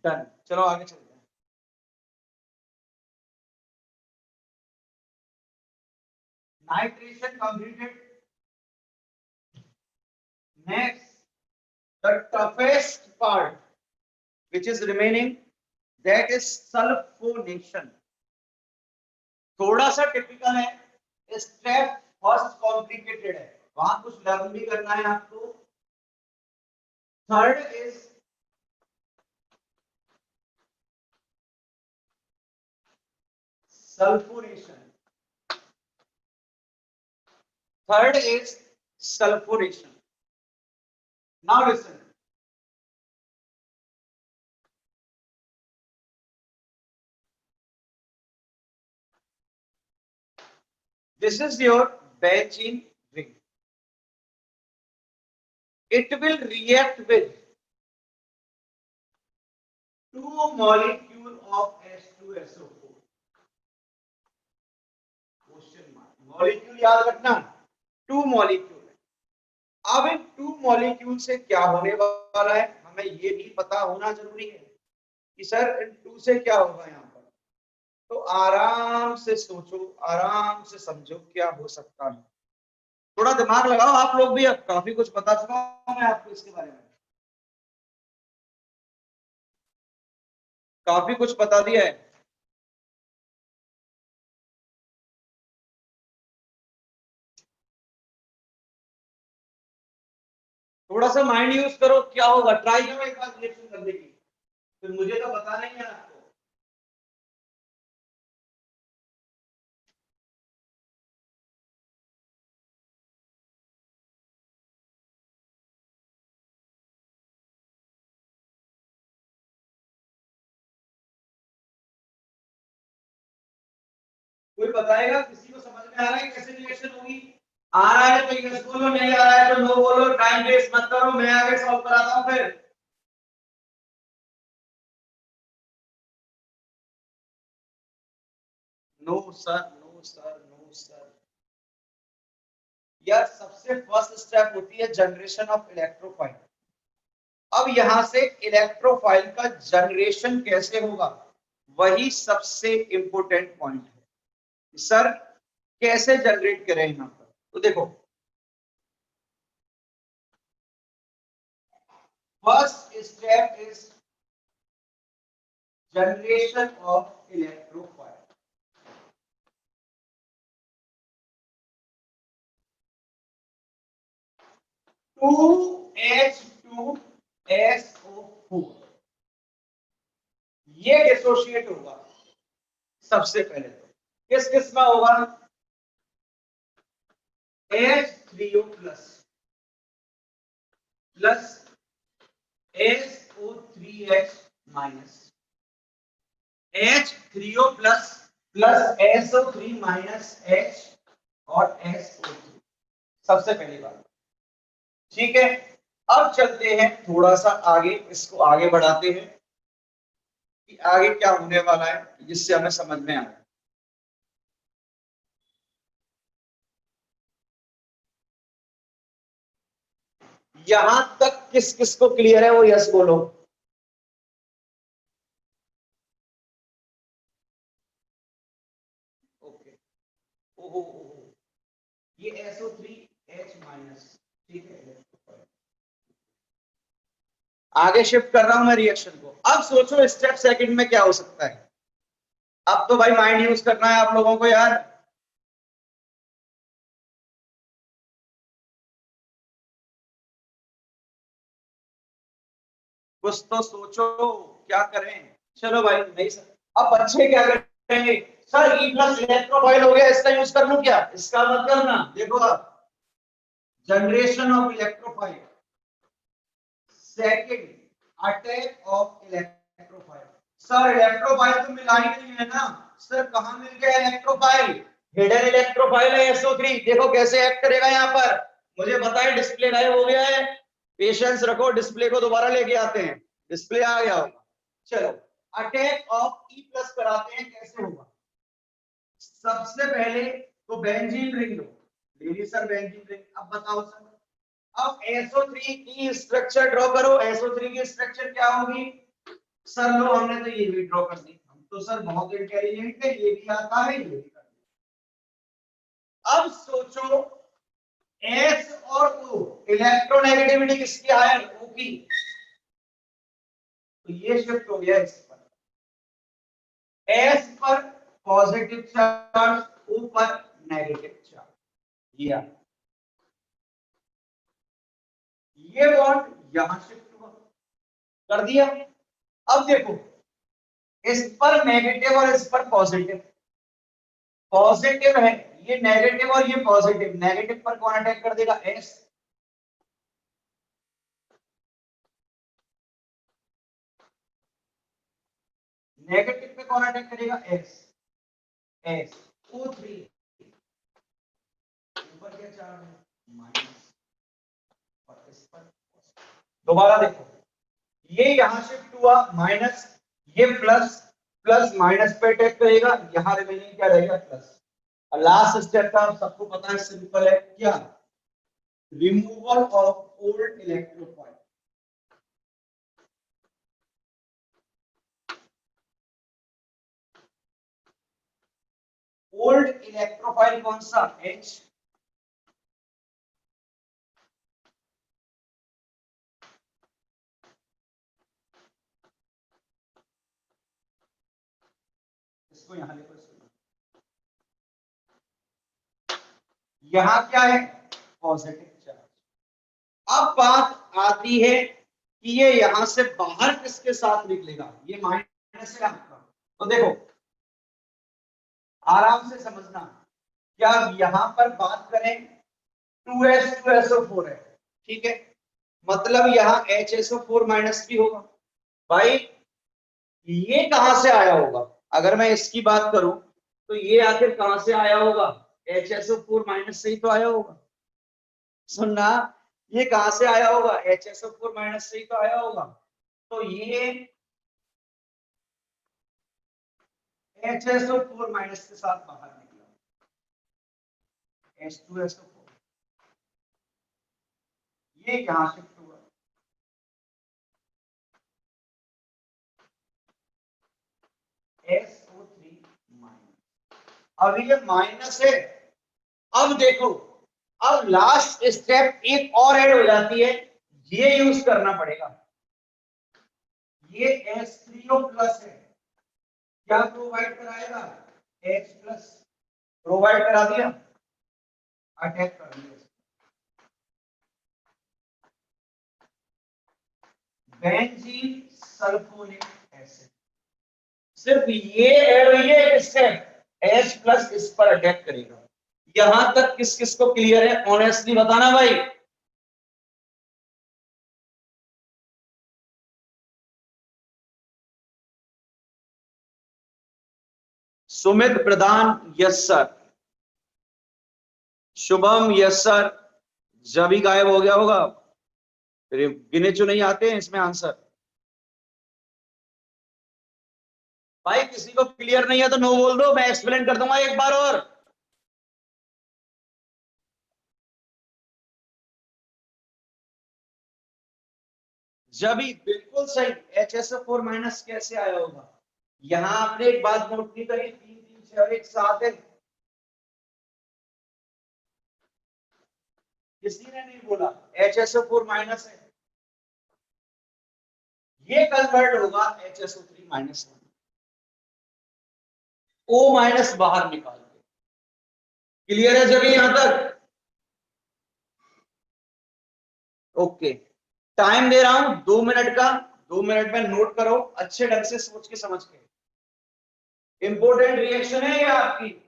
डन, चलो आगे चलते हैं। Nitration completed, next the toughest part which is remaining, that is sulfonation. थोड़ा सा टिपिकल है, स्टेप फर्स्ट कॉम्प्लिकेटेड है, वहां कुछ लर्न भी करना है आपको। Third is sulphonation, third is sulphonation. Now listen, this is your benzene ring. It will react with two molecule of H2SO4. Question mark, molecule याद रखना, टू मॉलिक्यूल है। अब इन टू मॉलिक्यूल से क्या होने वाला है हमें ये भी पता होना जरूरी है कि सर इन टू से क्या होगा यहाँ पर। तो आराम से सोचो, आराम से समझो क्या हो सकता है, थोड़ा दिमाग लगाओ आप लोग भी। अब काफी कुछ बता चुका हूं मैं आपको इसके बारे में, काफी कुछ बता दिया है। थोड़ा सा माइंड यूज करो, क्या होगा ट्राई करो एक बार रिएक्शन करने की, फिर मुझे तो बता नहीं है आपको। कोई बताएगा, किसी को समझ में आ रहा है कैसे रिएक्शन होगी? आ रहा है तो यस बोलो, नहीं आ रहा है तो नो बोलो, टाइम वेस्ट मत करो, मैं आगे सॉल्व कराता हूं फिर। No sir, no sir, no sir. यार सबसे फर्स्ट स्टेप होती है जनरेशन ऑफ इलेक्ट्रोफाइल। अब यहां से इलेक्ट्रोफाइल का जनरेशन कैसे होगा, वही सबसे इंपॉर्टेंट पॉइंट है। सर कैसे जनरेट करें यहां पर, तो देखो first step is generation of electrophile. 2H2SO4 ये डिसोशिएट होगा सबसे पहले। तो किस किस में होगा? H3O plus SO3H minus, H3O plus SO3 minus H और SO3 सबसे पहली बात। ठीक है, अब चलते हैं थोड़ा सा आगे, इसको आगे बढ़ाते हैं कि आगे क्या होने वाला है जिससे हमें समझ में आए। यहां तक किस किस को क्लियर है वो यस बोलो। ओके, ओहो ये SO3H माइनस, ठीक है। आगे शिफ्ट कर रहा हूं मैं रिएक्शन को। अब सोचो स्टेप सेकंड में क्या हो सकता है। अब तो भाई माइंड यूज करना है आप लोगों को यार। कुछ तो सोचो क्या करें। चलो भाई नहीं सर, अब बच्चे क्या करेंगे, सर ई प्लस इलेक्ट्रोफाइल हो गया, इसका यूज कर लूं क्या? इसका मत करना। देखो आप, generation of electrophile, second attack of electrophile. Sir electrophile तो मिला ही नहीं है ना। सर कहां मिल गया इलेक्ट्रोफाइल? हिडन इलेक्ट्रोफाइल है SO3, देखो कैसे एक्ट करेगा यहाँ पर। मुझे बताए डिस्प्ले गायब हो गया है, पेशेंस रखो, डिस्प्ले को दोबारा लेके आते हैं, डिस्प्ले आ गया होगा। चलो अटैक ऑफ ई प्लस कराते हैं, कैसे होगा? सबसे पहले तो बेंजीन रिंग लो, ले ली सर बेंजीन रिंग। अब बताओ सर, अब SO3 की स्ट्रक्चर ड्रॉ करो। SO3 की स्ट्रक्चर क्या होगी? सर लो हमने तो ये भी ड्रॉ कर दी, हम तो सर बहुत इंटेलिजेंट है, ये भी आता है ये भी कर दिया। अब सोचो S और O, इलेक्ट्रोनेगेटिविटी किसकी? आयन O की। तो ये शिफ्ट हो गया इस पर, S पर पॉजिटिव चार्ज ऊपर नेगेटिव चार्ज, ये बॉन्ड यहां शिफ्ट हुआ, कर दिया। अब देखो इस पर नेगेटिव और इस पर पॉजिटिव, पॉजिटिव है ये नेगेटिव और ये पॉजिटिव, नेगेटिव पर कौन अटैक कर देगा, एस। नेगेटिव पे कौन अटैक करेगा, एस। एस O3 ऊपर क्या चार्ज है, माइनस, और इस पर दोबारा देखो ये यहां शिफ्ट हुआ माइनस, ये प्लस, प्लस माइनस पे अटैक करेगा, यहां रिमेनिंग क्या रहेगा, प्लस। और लास्ट स्टेप था, सबको पता है, सिंपल है, क्या, removal of old electrophile. Old electrophile कौन सा, H। इसको यहां लिखो, यहां क्या है, पॉजिटिव चार्ज। अब बात आती है कि ये यहां से बाहर किसके साथ निकलेगा, ये माइनस है आपका। तो देखो आराम से समझना, क्या यहां पर बात करें 2s2SO4 है, ठीक है, मतलब यहां HSO4 माइनस भी होगा। भाई ये कहां से आया होगा, अगर मैं इसकी बात करूं तो ये आखिर कहां से आया होगा, HSO4 माइनस से ही तो आया होगा। सुनना, ये कहां से आया होगा, HSO4 माइनस से ही तो आया होगा। तो ये HSO4 माइनस के साथ बाहर निकला, H2SO4 ये यहां शिफ्ट हुआ, SO3 माइनस। अब ये माइनस है, अब देखो, अब लास्ट स्टेप एक और ऐड हो जाती है, ये यूज करना पड़ेगा। ये H3O प्लस है, क्या प्रोवाइड कराएगा, H प्लस, प्रोवाइड करा दिया, अटैक कर दिया, बेंजीन सल्फोनिक एसिड। सिर्फ ये ऐड हुई है, स्टेप H प्लस इस पर अटैक करेगा। यहां तक किस किस को क्लियर है, ऑनेस्टली बताना भाई। Sumit Pradhan yes sir, Shubham yes sir, जब ही गायब हो गया होगा, फिर गिने चुने ही आते हैं इसमें आंसर। भाई किसी को क्लियर नहीं है तो नो बोल दो, मैं एक्सप्लेन कर दूंगा एक बार और। जब ही बिल्कुल सही, HSO4 माइनस कैसे आया होगा, यहां आपने एक बात नोट की करी, 3 3 6 और एक 7 है, किसी ने नहीं बोला HSO4 माइनस है, ये कन्वर्ट होगा HSO3 माइनस में, O माइनस बाहर निकाल के। क्लियर है जब यहां तक, ओके। टाइम दे रहा हूं 2 मिनट का, 2 मिनट में नोट करो अच्छे ढंग से सोच के समझ के, इंपॉर्टेंट रिएक्शन है ये आपकी।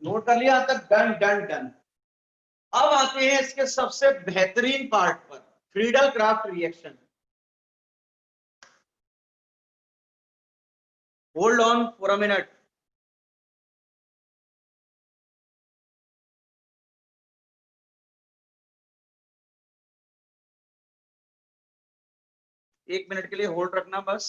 नोट कर लिया? तक डन डन डन। अब आते हैं इसके सबसे बेहतरीन पार्ट पर, Friedel craft reaction. Hold on for a minute. एक मिनट के लिए होल्ड रखना बस।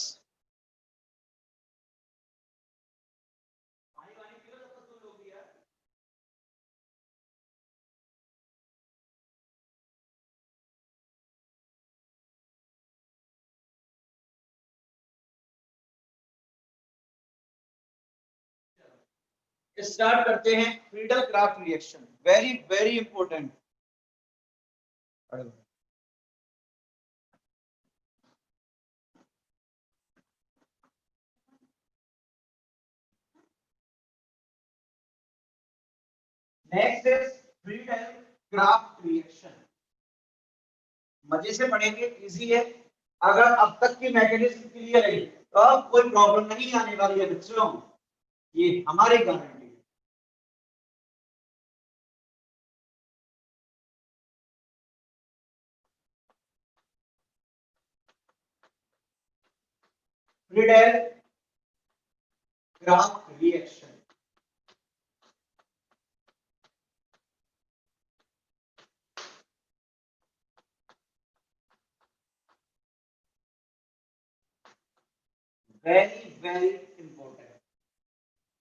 स्टार्ट करते हैं Friedel craft reaction, very very important. Next is Friedel craft reaction. मजे से पढ़ेंगे, इजी है। अगर अब तक की मैकेनिज्म क्लियर है तो अब कोई प्रॉब्लम नहीं आने वाली है बच्चों, ये हमारी गारंटी है। Friedel craft reaction. Very very important.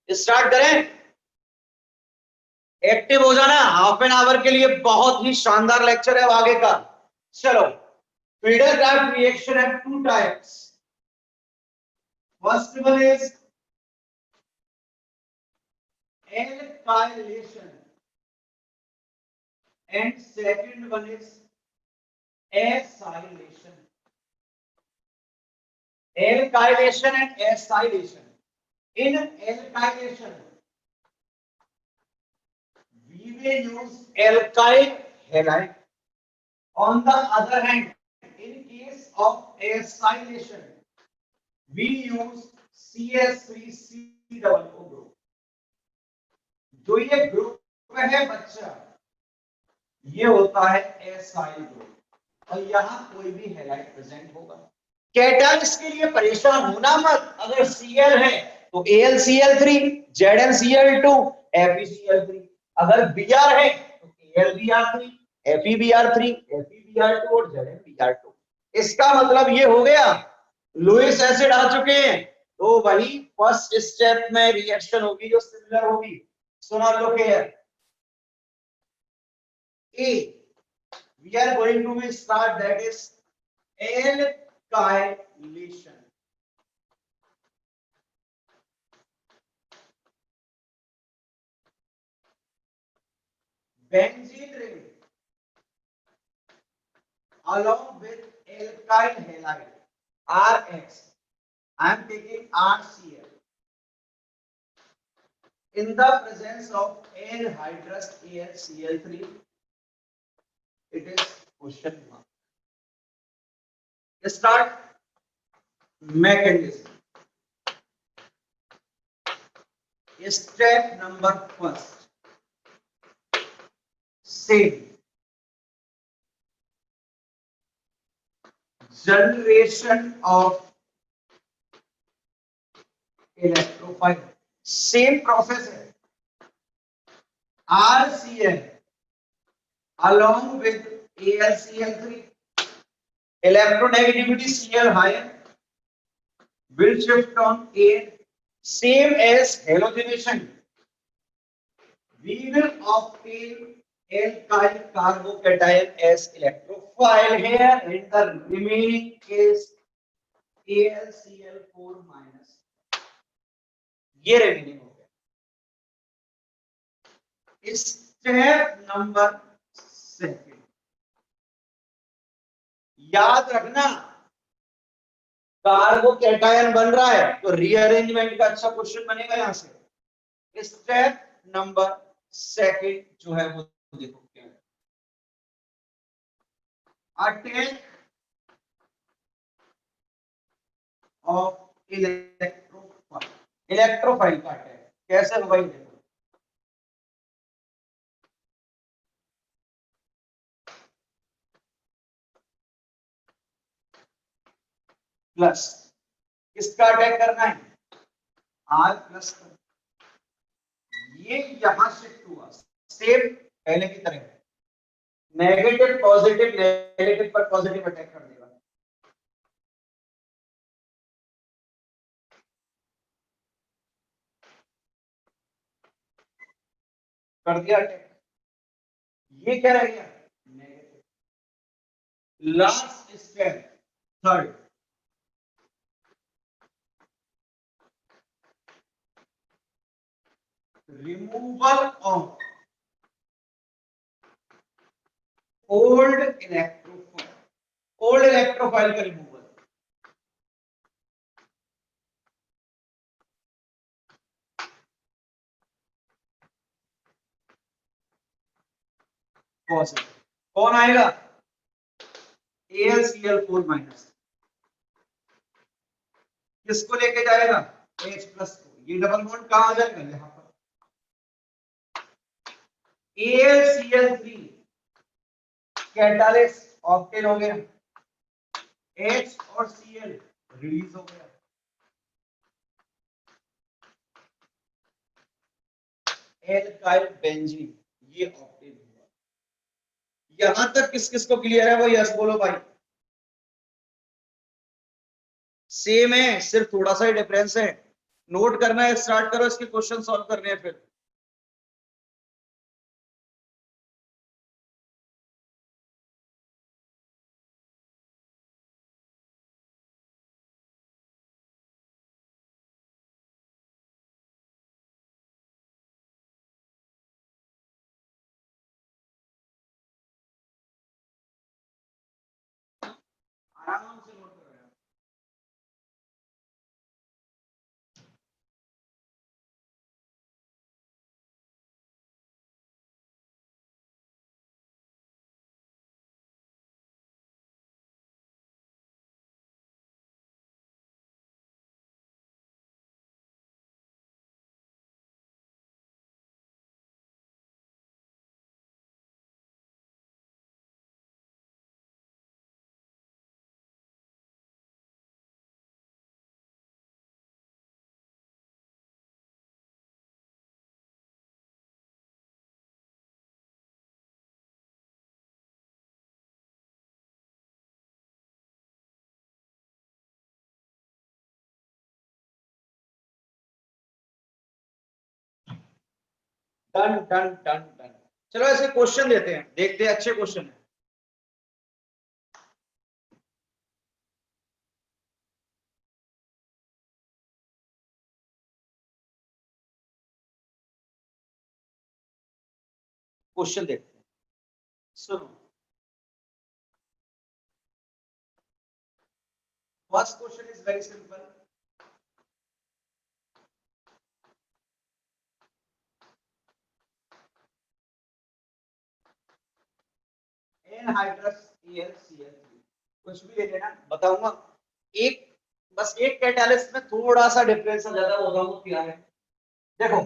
Start करें? एक्टिव हो जाना, हाफ एन आवर के लिए बहुत ही शानदार लेक्चर है अब आगे का। चलो, फ्रीडल क्राफ्ट रिएक्शन है two types. First one is alkylation and second one is acylation. Alkylation and acylation. In alkylation, we will use alkyl halide. On the other hand, in case of acylation, we use CS3C double O group. जो ये group है बच्चा, ये होता है acyl group और यहाँ कोई भी हैलाइड प्रेजेंट होगा। कैटालिस्ट के लिए परेशान होना मत, अगर Cl है तो AlCl3, ZnCl2, FeCl3। अगर Br है तो AlBr3, FeBr3, FeBr2 और ZnBr2। इसका मतलब ये हो गया, लुईस एसिड आ चुके हैं तो वही फर्स्ट स्टेप में रिएक्शन होगी जो सिमिलर होगी। So now look here. A, we are going to be start, that is alkylation. Benzene ring along with alkyl halide RX. I am taking RCl. In the presence of anhydrous AlCl3, it is question mark. Start mechanism. Step number first. Same. Generation of electrophile. Same process है. RCl along with AlCl3. Electronegativity Cl higher will shift on A. Same as halogenation. We will obtain alkyl carbocation as electrophile here, and the remaining is AlCl4 minus. ये remaining हो गया। Step number second, याद रखना carbocation बन रहा है तो rearrangement का अच्छा क्वेश्चन बनेगा यहां से। स्टेप नंबर सेकंड जो है वो देखो क्या है। Attack of electrophile. इलेक्ट्रोफाइल का अटैक कैसे होगा ये देखो। प्लस किसका अटैक करना है, R प्लस का। ये यहां शिफ्ट हुआ सेम पहले की तरह, नेगेटिव पॉजिटिव नेगेटिव पर पॉजिटिव अटैक कर देगा। कर दिया अटैक। ये क्या रह गया, negative. Last step third, removal of old electrophile. Old electrophile का रिमूवल। पॉजिटिव कौन आएगा, AlCl4 माइनस। किसको लेके जाएगा, H प्लस को। ये डबल बॉन्ड कहां आ जाएगा, यहां पर। AlCl3 कैटालिस्ट ऑक्टेन हो गया, H और Cl रिलीज हो गया। एल्काइल बेंजीन ये ऑक्टेन हुआ। यहां तक किस किस को क्लियर है, वो यस बोलो भाई। सेम है, सिर्फ थोड़ा सा ही डिफरेंस है। नोट करना है, स्टार्ट करो, इसके क्वेश्चन सॉल्व करने हैं फिर। आराम से नोट करो यार। Done done done done. चलो ऐसे क्वेश्चन देते हैं, देखते हैं अच्छे क्वेश्चन है। क्वेश्चन देखते हैं, सुनो। First question is very simple. Anhydrous AlCl3 कुछ भी ले लेना, बताऊंगा। एक बस एक कैटालिस्ट में थोड़ा सा डिफरेंस ज्यादा होगा, वो क्या है देखो।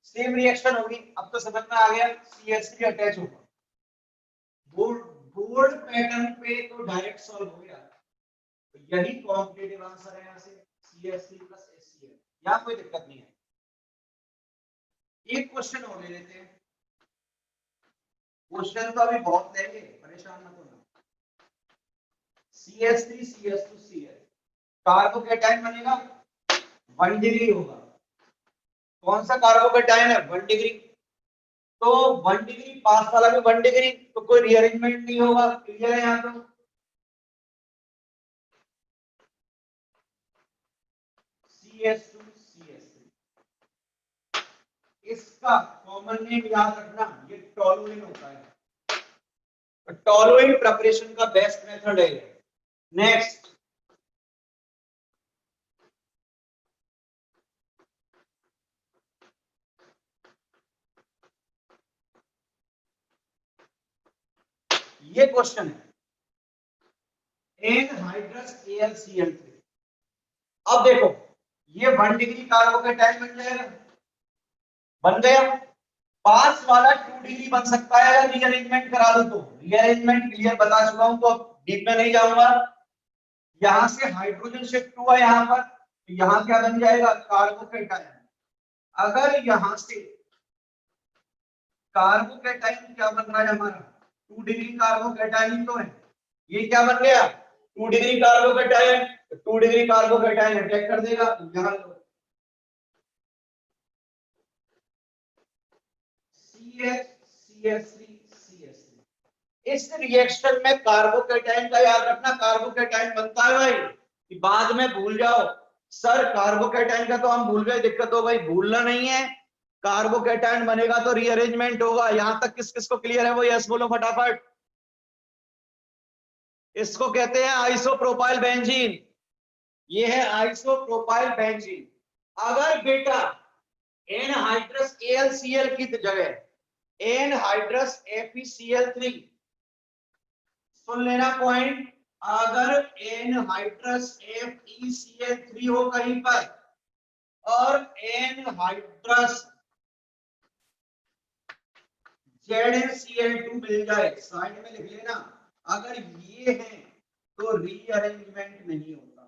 सेम रिएक्शन होगी, अब तो समझ में आ गया, CH3 अटैच होगा। बोर्ड बोर्ड पैटर्न पे तो डायरेक्ट सॉल्व हो गया। तो यही कॉम्पिटिटिव आंसर है, यहाँ से CH3 प्लस HCl। यहाँ कोई दिक्कत नहीं है। एक क्वेश्चन और ले लेते हैं। क्वेश्चन तो अभी बहुत लेंगे, परेशान मत होना। CH3 CH2 Cl कार्बोकैटायन बनेगा, 1 डिग्री होगा। कौन सा कार्बोकैटायन है, 1 डिग्री। तो 1 डिग्री पास वाला भी 1 डिग्री, तो कोई रीअरेंजमेंट नहीं होगा, क्लियर है यहाँ तो। CH2 CH3 इसका कॉमन नेम याद रखना, ये टॉलुइन होता है। टॉलुइन प्रिपरेशन का बेस्ट मेथड है। नेक्स्ट, ये क्वेश्चन है, एनहाइड्रस AlCl3। अब देखो, ये 1 डिग्री कार्बोकैटायन बन जाएगा, बन गया। पास वाला 2 डिग्री बन सकता है अगर रीअरेंजमेंट करा दो तो। रीअरेंजमेंट क्लियर बता चुका हूं, तो अब डीप में नहीं जाऊंगा। यहां से हाइड्रोजन शिफ्ट हुआ यहाँ पर, तो यहाँ क्या बन जाएगा, कार्बोकेटायन। अगर यहां से कार्बोकेटायन क्या बन रहा है हमारा, 2 डिग्री कार्बोकेटायन तो है, ये क्या बन गया 2 degree carbocation, 2 degree carbocation attack कर देगा यहाँ CH3CH3। इस रिएक्शन में कार्बोकेटायन का याद रखना, कार्बोकेटायन बनता है भाई, कि बाद में भूल जाओ सर कार्बोकेटायन का तो हम भूल गए, दिक्कत हो भाई, भूलना नहीं है। कार्बोकेटायन बनेगा तो रीअरेंजमेंट होगा। यहां तक किस किस को क्लियर है वो यस बोलो फटाफट। इसको कहते हैं आइसोप्रोपाइल बेंजीन, ये है आइसोप्रोपाइल बेंजीन। अगर बेटा एनहाइड्रस AlCl की जगह एनहाइड्रस FeCl3, सुन लेना पॉइंट, अगर एनहाइड्रस FeCl3 हो कहीं पर और एनहाइड्रस ZnCl2 मिल जाए, साइड में लिख लेना, अगर ये है तो रीअरेंजमेंट नहीं होगा,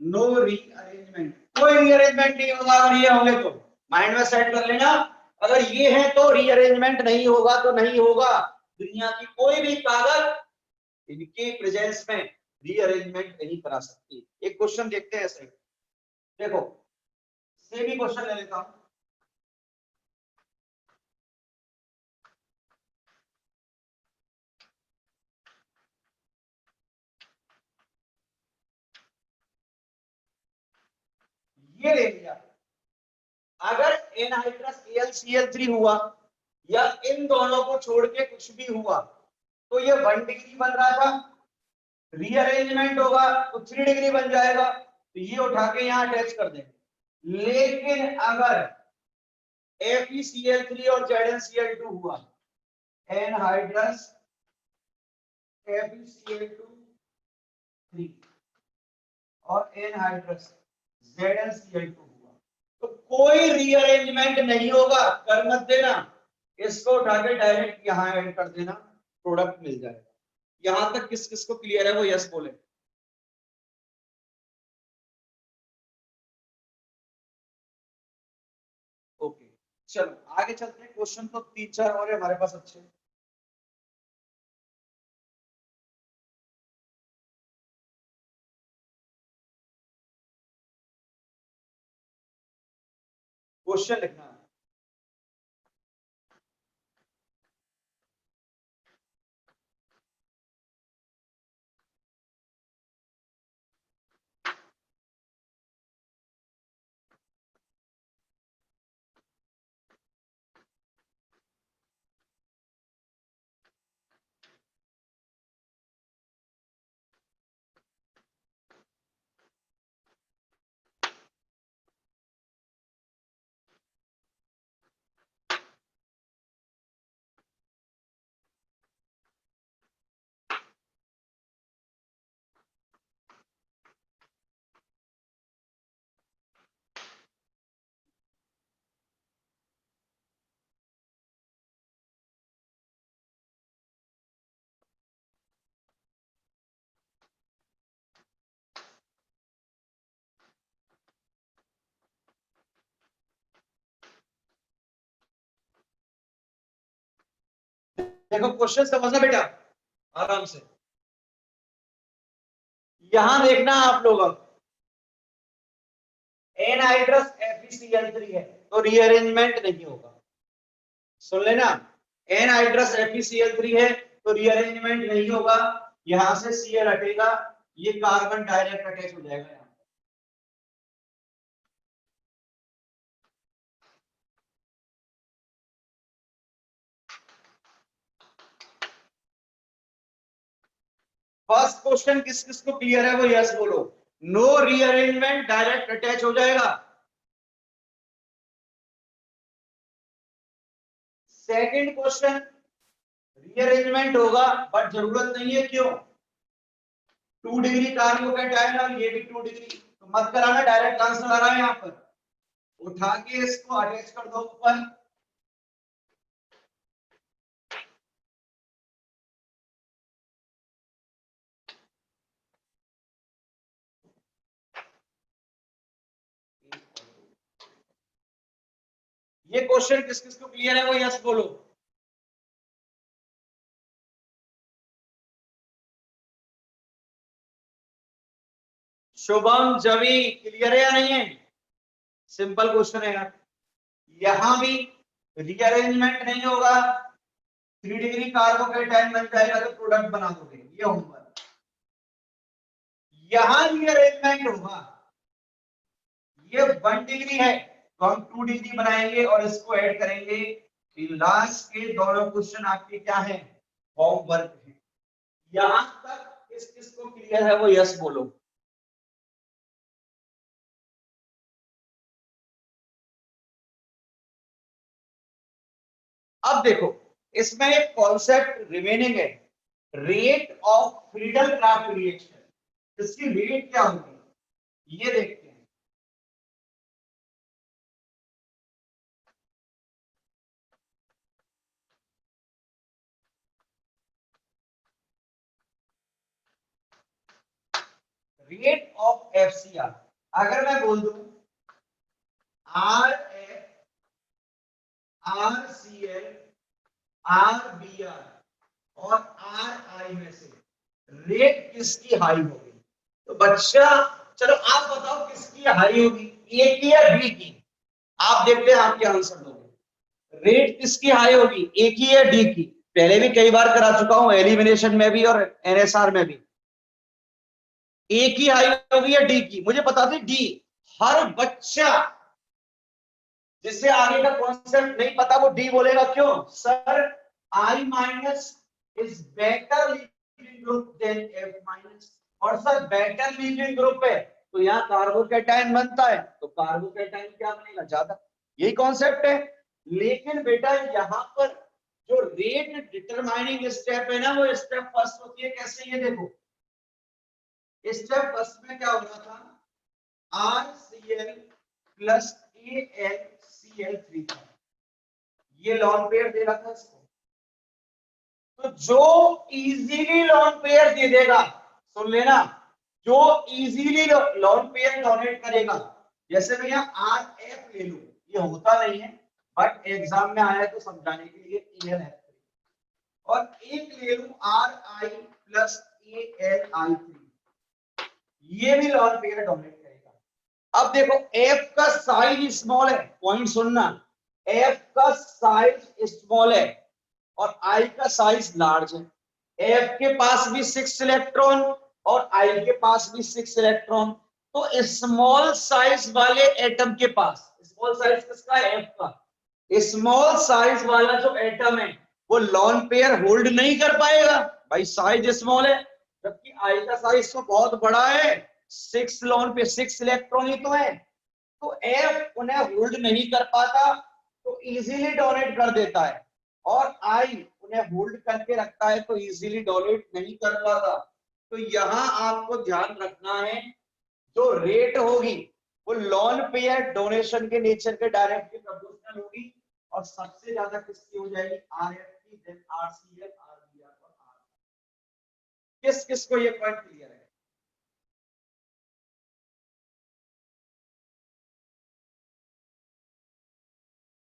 नो रीअरेंजमेंट, कोई रीअरेंजमेंट नहीं होगा अगर ये होंगे तो, माइंड में सेट कर लेना, अगर ये है तो रीअरेंजमेंट नहीं होगा तो नहीं होगा। दुनिया की कोई भी ताकत इनके प्रेजेंस में रीअरेंजमेंट नहीं करा सकती। एक क्वेश्चन देखते हैं ऐसे, देखो से भी क्वेश्चन ले लेता हूं, ये ले लिया, अगर एनहाइड्रस AlCl3 हुआ या इन दोनों को छोड़ के कुछ भी हुआ तो ये 1 डिग्री बन रहा था, रीअरेंजमेंट होगा तो 3 डिग्री बन जाएगा, तो ये उठा के यहां अटैच कर देंगे। लेकिन अगर FeCl3 और ZnCl2 हुआ, एनहाइड्रस FeCl2 3 और एनहाइड्रस ZnCl2 हुआ, तो कोई रीअरेंजमेंट नहीं होगा, कर मत देना, इसको उठा के डायरेक्ट यहां ऐड कर देना, प्रोडक्ट मिल जाएगा। यहां तक किस किस को क्लियर है वो यस बोले। ओके चलो आगे चलते हैं, क्वेश्चन तो 3-4 और है हमारे पास अच्छे। क्वेश्चन लिखना है, देखो क्वेश्चन समझना बेटा आराम से, यहां देखना आप लोग, अब एनहाइड्रस FeCl3 है तो रीअरेंजमेंट नहीं होगा, सुन लेना, एनहाइड्रस FeCl3 है तो रीअरेंजमेंट नहीं होगा, यहां से Cl हटेगा, ये कार्बन डायरेक्ट अटैच हो जाएगा यहां। फर्स्ट क्वेश्चन किस किस को क्लियर है वो यस बोलो, नो रीअरेंजमेंट डायरेक्ट अटैच हो जाएगा। सेकंड क्वेश्चन रीअरेंजमेंट होगा बट जरूरत नहीं है, क्यों, 2 डिग्री कार्बोकेटायन और ये भी 2 डिग्री, तो मत कराना, डायरेक्ट आंसर आ रहा है यहां पर, उठा के इसको अटैच कर दो ऊपर, ये क्वेश्चन किस किस को क्लियर है वो यस बोलो। शुभम जवी क्लियर है या नहीं है? सिंपल क्वेश्चन है यार। यहां भी रीअरेंजमेंट नहीं होगा, 3 डिग्री कार्बोकेटाइन बन जाएगा तो प्रोडक्ट बना दोगे, ये होमवर्क। यहां रीअरेंजमेंट होगा, ये 1 डिग्री है तो हम 2 डिग्री बनाएंगे और इसको ऐड करेंगे। लास्ट के दोनों क्वेश्चन आपके क्या है? होमवर्क है। यहां तक किस किस को क्लियर है वो यस बोलो। अब देखो इसमें एक कॉन्सेप्ट रिमेनिंग है, rate of freedom craft reaction. इसकी रेट क्या होगी ये देखते हैं। रेट ऑफ एफसीआर, अगर मैं बोल दूं R F R C L R B R और आर आई में से रेट किसकी हाई होगी? तो बच्चा चलो आप बताओ किसकी हाई होगी, ए की या बी की? आप देखते हैं आप क्या आंसर दोगे। रेट किसकी हाई होगी, ए की या डी की? पहले भी कई बार करा चुका हूं, एलिमिनेशन में भी और एनएसआर में भी। ए की हाई होगी या डी की? मुझे बता दें डी। हर बच्चा जिससे आगे का कॉन्सेप्ट नहीं पता वो डी बोलेगा। क्यों sir? I minus is better leaving group than F minus, और सर बेटर लीविंग ग्रुप है तो यहाँ कार्बोकेटाइन बनता है तो कार्बोकेटाइन क्या बनेगा? ज्यादा। यही कॉन्सेप्ट है। लेकिन बेटा यहाँ पर जो रेट डिटरमाइनिंग स्टेप है ना वो स्टेप फर्स्ट होती है। कैसे? ये देखो स्टेप फर्स्ट में क्या हो रहा था, R C L plus A L C L 3 था, ये लॉन पेयर दे रहा था इसको। तो जो इजीली लॉन पेयर दे देगा, सुन लेना, जो इजीली लॉन पेयर डोनेट करेगा, जैसे मैं यहाँ आर एफ ले लू, ये होता नहीं है बट एग्जाम में आया तो समझाने के लिए ए एल एफ, और एक ले लू are I plus A L I 3, ये भी लॉन पेयर डोनेट करेगा। अब देखो एफ का साइज स्मॉल है, पॉइंट सुनना, एफ का साइज स्मॉल है और आई का साइज लार्ज है। एफ के पास भी 6 इलेक्ट्रॉन और आई के पास भी 6 इलेक्ट्रॉन। तो स्मॉल साइज वाले एटम के पास, स्मॉल साइज किसका है? एफ का। स्मॉल साइज वाला जो एटम है वो लॉन पेयर होल्ड नहीं कर पाएगा, भाई साइज स्मॉल है, जबकि आई का साइज तो बहुत बड़ा है, 6 लॉन पे 6 इलेक्ट्रॉन ही तो है। तो एफ उन्हें होल्ड नहीं कर पाता तो इजीली डोनेट कर देता है, और आई उन्हें होल्ड करके रखता है तो इजीली डोनेट नहीं कर पाता। तो यहां आपको ध्यान रखना है जो रेट होगी वो लॉन पेयर डोनेशन के नेचर के डायरेक्टली प्रोपोर्शनल होगी, और सबसे ज्यादा किसकी हो जाएगी? आर एफ की, then R C L, R B R और आर। किस किस को ये पॉइंट क्लियर है?